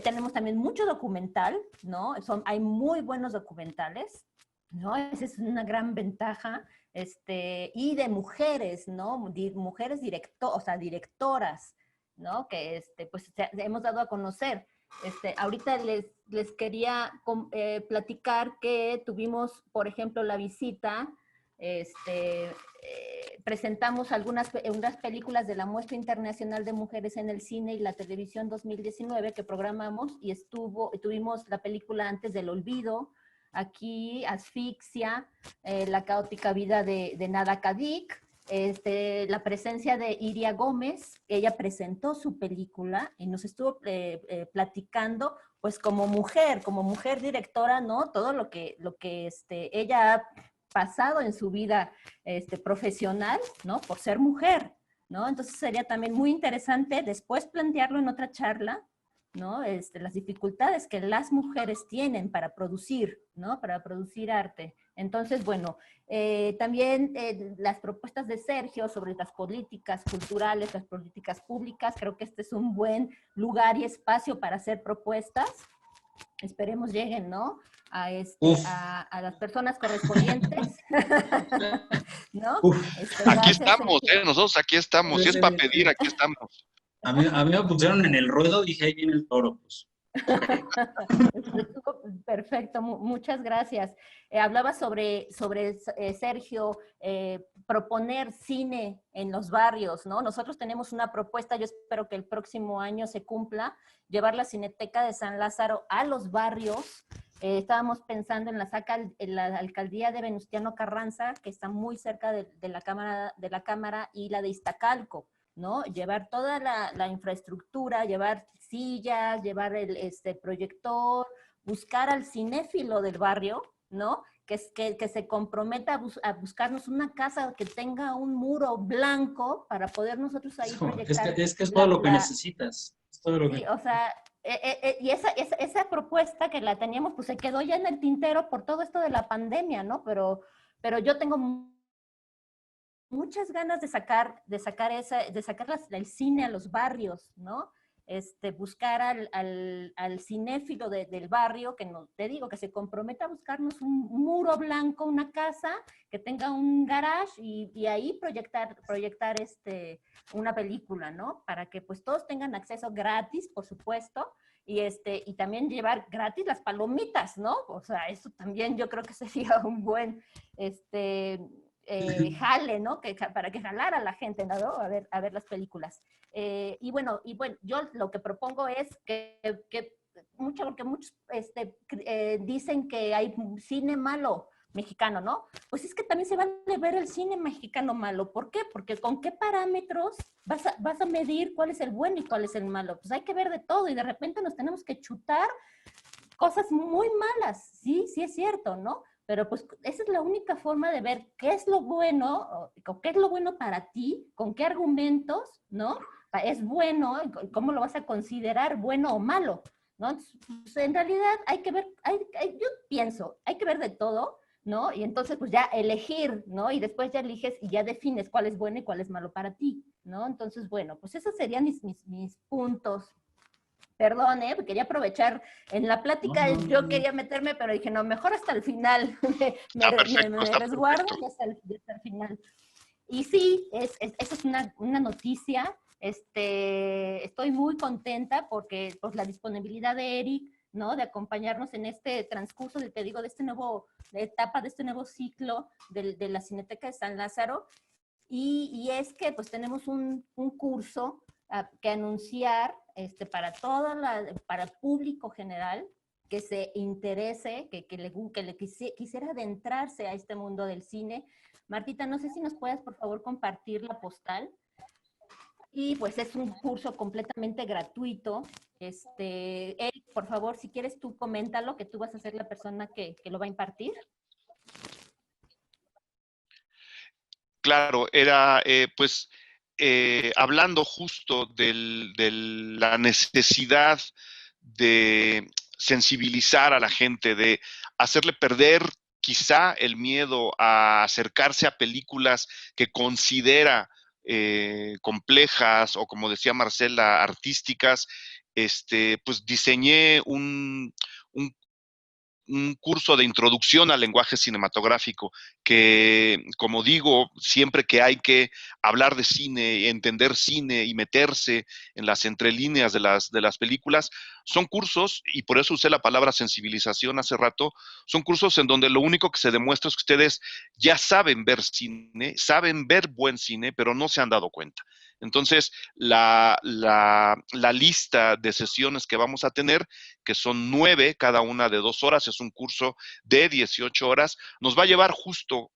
tenemos también mucho documental, ¿no? Hay muy buenos documentales, ¿no? Esa es una gran ventaja. Y de mujeres, ¿no? Mujeres directoras, ¿no? Que pues hemos dado a conocer. Ahorita les quería platicar que tuvimos, por ejemplo, la visita, presentamos unas películas de la Muestra Internacional de Mujeres en el Cine y la Televisión 2019 que programamos, y tuvimos la película Antes del Olvido, aquí Asfixia, La caótica vida de Nada Kadik, la presencia de Iria Gómez. Ella presentó su película y nos estuvo platicando, pues como mujer directora, ¿no? Todo lo que ella ha pasado en su vida profesional, ¿no? Por ser mujer, ¿no? Entonces sería también muy interesante después plantearlo en otra charla, ¿no? Las dificultades que las mujeres tienen para producir, ¿no? Para producir arte. Entonces, bueno, también las propuestas de Sergio sobre las políticas culturales, las políticas públicas, creo que este es un buen lugar y espacio para hacer propuestas. Esperemos lleguen, ¿no? A las personas correspondientes. ¿No? Aquí estamos, nosotros aquí estamos. Si es para pedir, aquí estamos. A mí me pusieron en el ruedo, dije, ahí viene el toro, pues. Perfecto, muchas gracias. Hablaba sobre Sergio, proponer cine en los barrios, ¿no? Nosotros tenemos una propuesta, yo espero que el próximo año se cumpla, llevar la Cineteca de San Lázaro a los barrios, estábamos pensando en en la alcaldía de Venustiano Carranza, que está muy cerca de la cámara, y la de Iztacalco, ¿no? Llevar toda la infraestructura, llevar sillas, llevar el proyector, buscar al cinéfilo del barrio, ¿no? Que se comprometa a buscarnos una casa que tenga un muro blanco para poder nosotros ahí proyectar. Es que es todo lo que necesitas. Es todo lo sí, que... o sea, y esa propuesta que la teníamos, pues se quedó ya en el tintero por todo esto de la pandemia, ¿no? Pero yo tengo muchas ganas de sacar el cine a los barrios, ¿no? Buscar al cinéfilo del barrio, que no, te digo, que se comprometa a buscarnos un muro blanco, una casa, que tenga un garage y ahí proyectar una película, ¿no? Para que pues todos tengan acceso gratis, por supuesto, y también llevar gratis las palomitas, ¿no? O sea, eso también yo creo que sería un buen, jale, ¿no? Para que jalara a la gente, ¿no? A ver las películas. Y bueno, yo lo que propongo es porque muchos dicen que hay cine malo mexicano, ¿no? Pues es que también se vale ver el cine mexicano malo. ¿Por qué? Porque ¿con qué parámetros vas a medir cuál es el bueno y cuál es el malo? Pues hay que ver de todo y de repente nos tenemos que chutar cosas muy malas. Sí, sí es cierto, ¿no? Pero pues esa es la única forma de ver qué es lo bueno, o qué es lo bueno para ti, con qué argumentos, ¿no? Es bueno, cómo lo vas a considerar bueno o malo, ¿no? Entonces, pues, en realidad hay que ver, yo pienso, hay que ver de todo, ¿no? Y entonces pues ya elegir, ¿no? Y después ya eliges y ya defines cuál es bueno y cuál es malo para ti, ¿no? Entonces, bueno, pues esos serían mis puntos. Perdón, quería aprovechar en la plática, yo quería meterme, pero dije, no, mejor hasta el final, me resguardo y hasta el final. Y sí, esa es una noticia, estoy muy contenta porque pues, la disponibilidad de Eric, ¿no? De acompañarnos en este transcurso, te digo, de etapa, de este nuevo ciclo de la Cineteca de San Lázaro, y es que pues tenemos un curso que anunciar para el público general que se interese, quisiera adentrarse a este mundo del cine. Martita, no sé si nos puedes por favor compartir la postal. Y pues es un curso completamente gratuito. Eric, por favor, si quieres tú coméntalo, que tú vas a ser la persona que lo va a impartir. Claro, era pues hablando justo de la necesidad de sensibilizar a la gente, de hacerle perder quizá el miedo a acercarse a películas que considera complejas o, como decía Marcela, artísticas. Pues diseñé un curso de introducción al lenguaje cinematográfico que, como digo, siempre que hay que hablar de cine, entender cine y meterse en las entrelíneas de las películas, son cursos, y por eso usé la palabra sensibilización hace rato, son cursos en donde lo único que se demuestra es que ustedes ya saben ver cine, saben ver buen cine, pero no se han dado cuenta. Entonces, la lista de sesiones que vamos a tener, que son 9, cada una de 2 horas, es un curso de 18 horas, nos va a llevar justo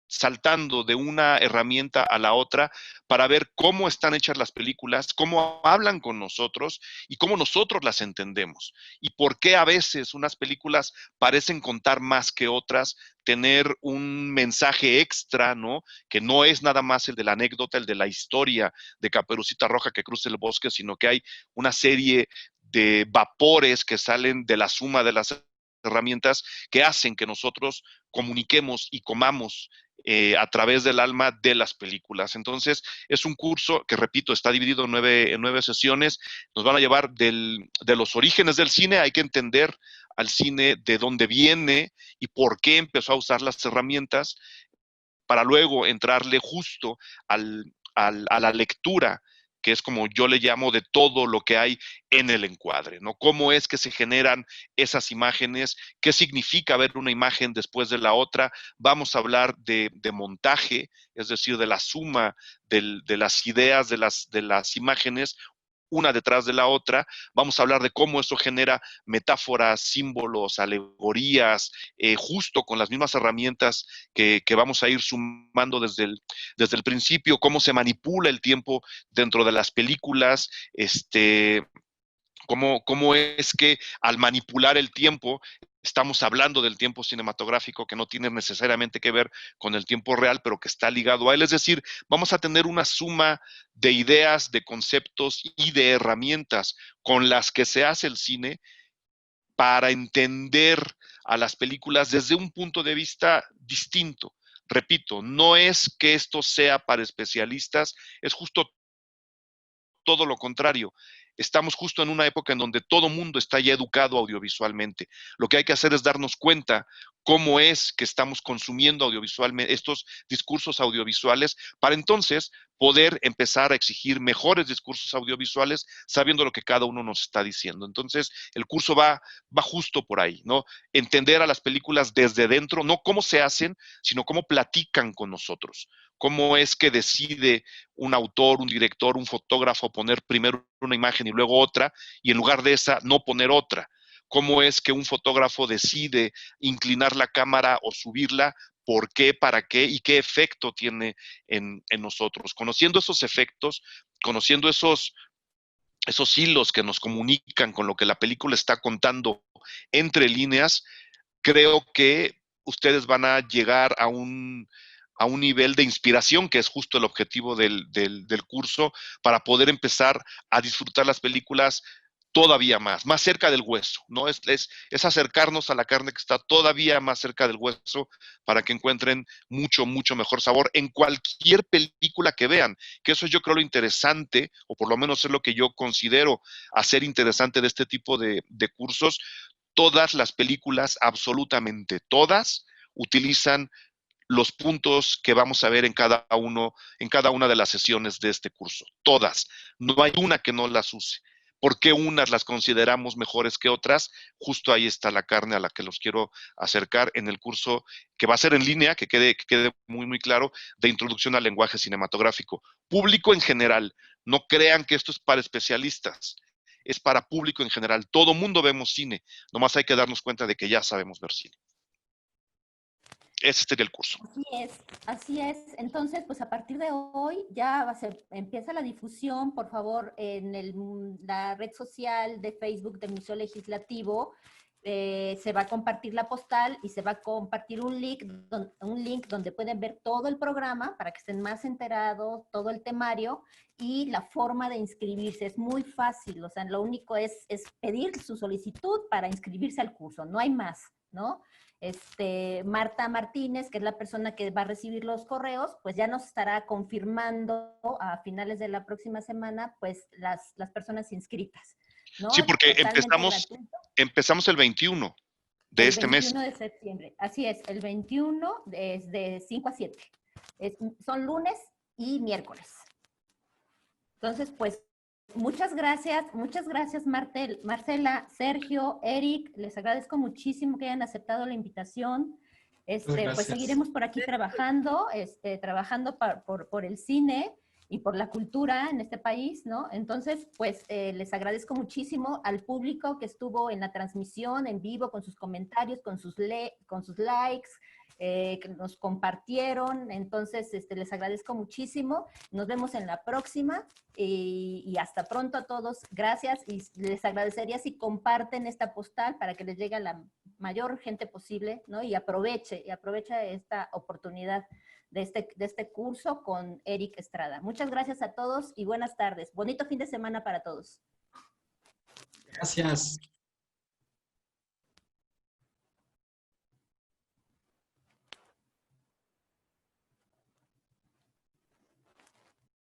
saltando de una herramienta a la otra para ver cómo están hechas las películas, cómo hablan con nosotros y cómo nosotros las entendemos. Y por qué a veces unas películas parecen contar más que otras, tener un mensaje extra, ¿no? Que no es nada más el de la anécdota, el de la historia de Caperucita Roja que cruza el bosque, sino que hay una serie de vapores que salen de la suma de las herramientas que hacen que nosotros comuniquemos y comamos a través del alma de las películas. Entonces, es un curso que, repito, está dividido en 9 sesiones. Nos van a llevar de los orígenes del cine. Hay que entender al cine de dónde viene y por qué empezó a usar las herramientas, para luego entrarle justo a la lectura, que es como yo le llamo, de todo lo que hay en el encuadre, ¿no? Cómo es que se generan esas imágenes, qué significa ver una imagen después de la otra. Vamos a hablar de montaje, es decir, de la suma de las ideas de las imágenes una detrás de la otra. Vamos a hablar de cómo eso genera metáforas, símbolos, alegorías, justo con las mismas herramientas que vamos a ir sumando desde el principio, cómo se manipula el tiempo dentro de las películas, cómo es que al manipular el tiempo estamos hablando del tiempo cinematográfico que no tiene necesariamente que ver con el tiempo real, pero que está ligado a él. Es decir, vamos a tener una suma de ideas, de conceptos y de herramientas con las que se hace el cine para entender a las películas desde un punto de vista distinto. Repito, no es que esto sea para especialistas, es justo todo lo contrario. Estamos justo en una época en donde todo mundo está ya educado audiovisualmente. Lo que hay que hacer es darnos cuenta cómo es que estamos consumiendo audiovisualmente estos discursos audiovisuales para entonces poder empezar a exigir mejores discursos audiovisuales sabiendo lo que cada uno nos está diciendo. Entonces, el curso va justo por ahí, ¿no? Entender a las películas desde dentro, no cómo se hacen, sino cómo platican con nosotros. Cómo es que decide un autor, un director, un fotógrafo poner primero una imagen y luego otra, y en lugar de esa, no poner otra. Cómo es que un fotógrafo decide inclinar la cámara o subirla, por qué, para qué y qué efecto tiene en nosotros. Conociendo esos efectos, conociendo esos hilos que nos comunican con lo que la película está contando entre líneas, creo que ustedes van a llegar a un nivel de inspiración, que es justo el objetivo del curso, para poder empezar a disfrutar las películas todavía más cerca del hueso, ¿no? Es acercarnos a la carne que está todavía más cerca del hueso para que encuentren mucho, mucho mejor sabor en cualquier película que vean, que eso yo creo lo interesante, o por lo menos es lo que yo considero hacer interesante de este tipo de cursos. Todas las películas, absolutamente todas, utilizan los puntos que vamos a ver en cada una de las sesiones de este curso. Todas. No hay una que no las use. ¿Por qué unas las consideramos mejores que otras? Justo ahí está la carne a la que los quiero acercar en el curso que va a ser en línea, que quede muy, muy claro, de introducción al lenguaje cinematográfico. Público en general. No crean que esto es para especialistas. Es para público en general. Todo mundo vemos cine. Nomás hay que darnos cuenta de que ya sabemos ver cine. Ese sería el curso. Así es. Entonces, pues a partir de hoy ya empieza la difusión, por favor, en la red social de Facebook del Museo Legislativo. Se va a compartir la postal y se va a compartir un link donde pueden ver todo el programa para que estén más enterados, todo el temario y la forma de inscribirse. Es muy fácil, o sea, lo único es pedir su solicitud para inscribirse al curso, no hay más, ¿no? Marta Martínez, que es la persona que va a recibir los correos, pues ya nos estará confirmando a finales de la próxima semana, pues las personas inscritas, ¿no? Sí, porque Totalmente empezamos el 21 de este mes. El 21 de septiembre, así es, el 21 es de 5 a 7. Son lunes y miércoles. Entonces, pues, muchas gracias Marcela, Sergio, Eric, les agradezco muchísimo que hayan aceptado la invitación. Pues seguiremos por aquí trabajando, trabajando por el cine y por la cultura en este país, ¿no? Entonces, pues les agradezco muchísimo al público que estuvo en la transmisión en vivo con sus comentarios, con sus likes, que nos compartieron. Entonces, les agradezco muchísimo. Nos vemos en la próxima y hasta pronto a todos. Gracias y les agradecería si comparten esta postal para que les llegue a la mayor gente posible, ¿no? Y aprovecha esta oportunidad de este curso con Eric Estrada. Muchas gracias a todos y buenas tardes. Bonito fin de semana para todos. Gracias.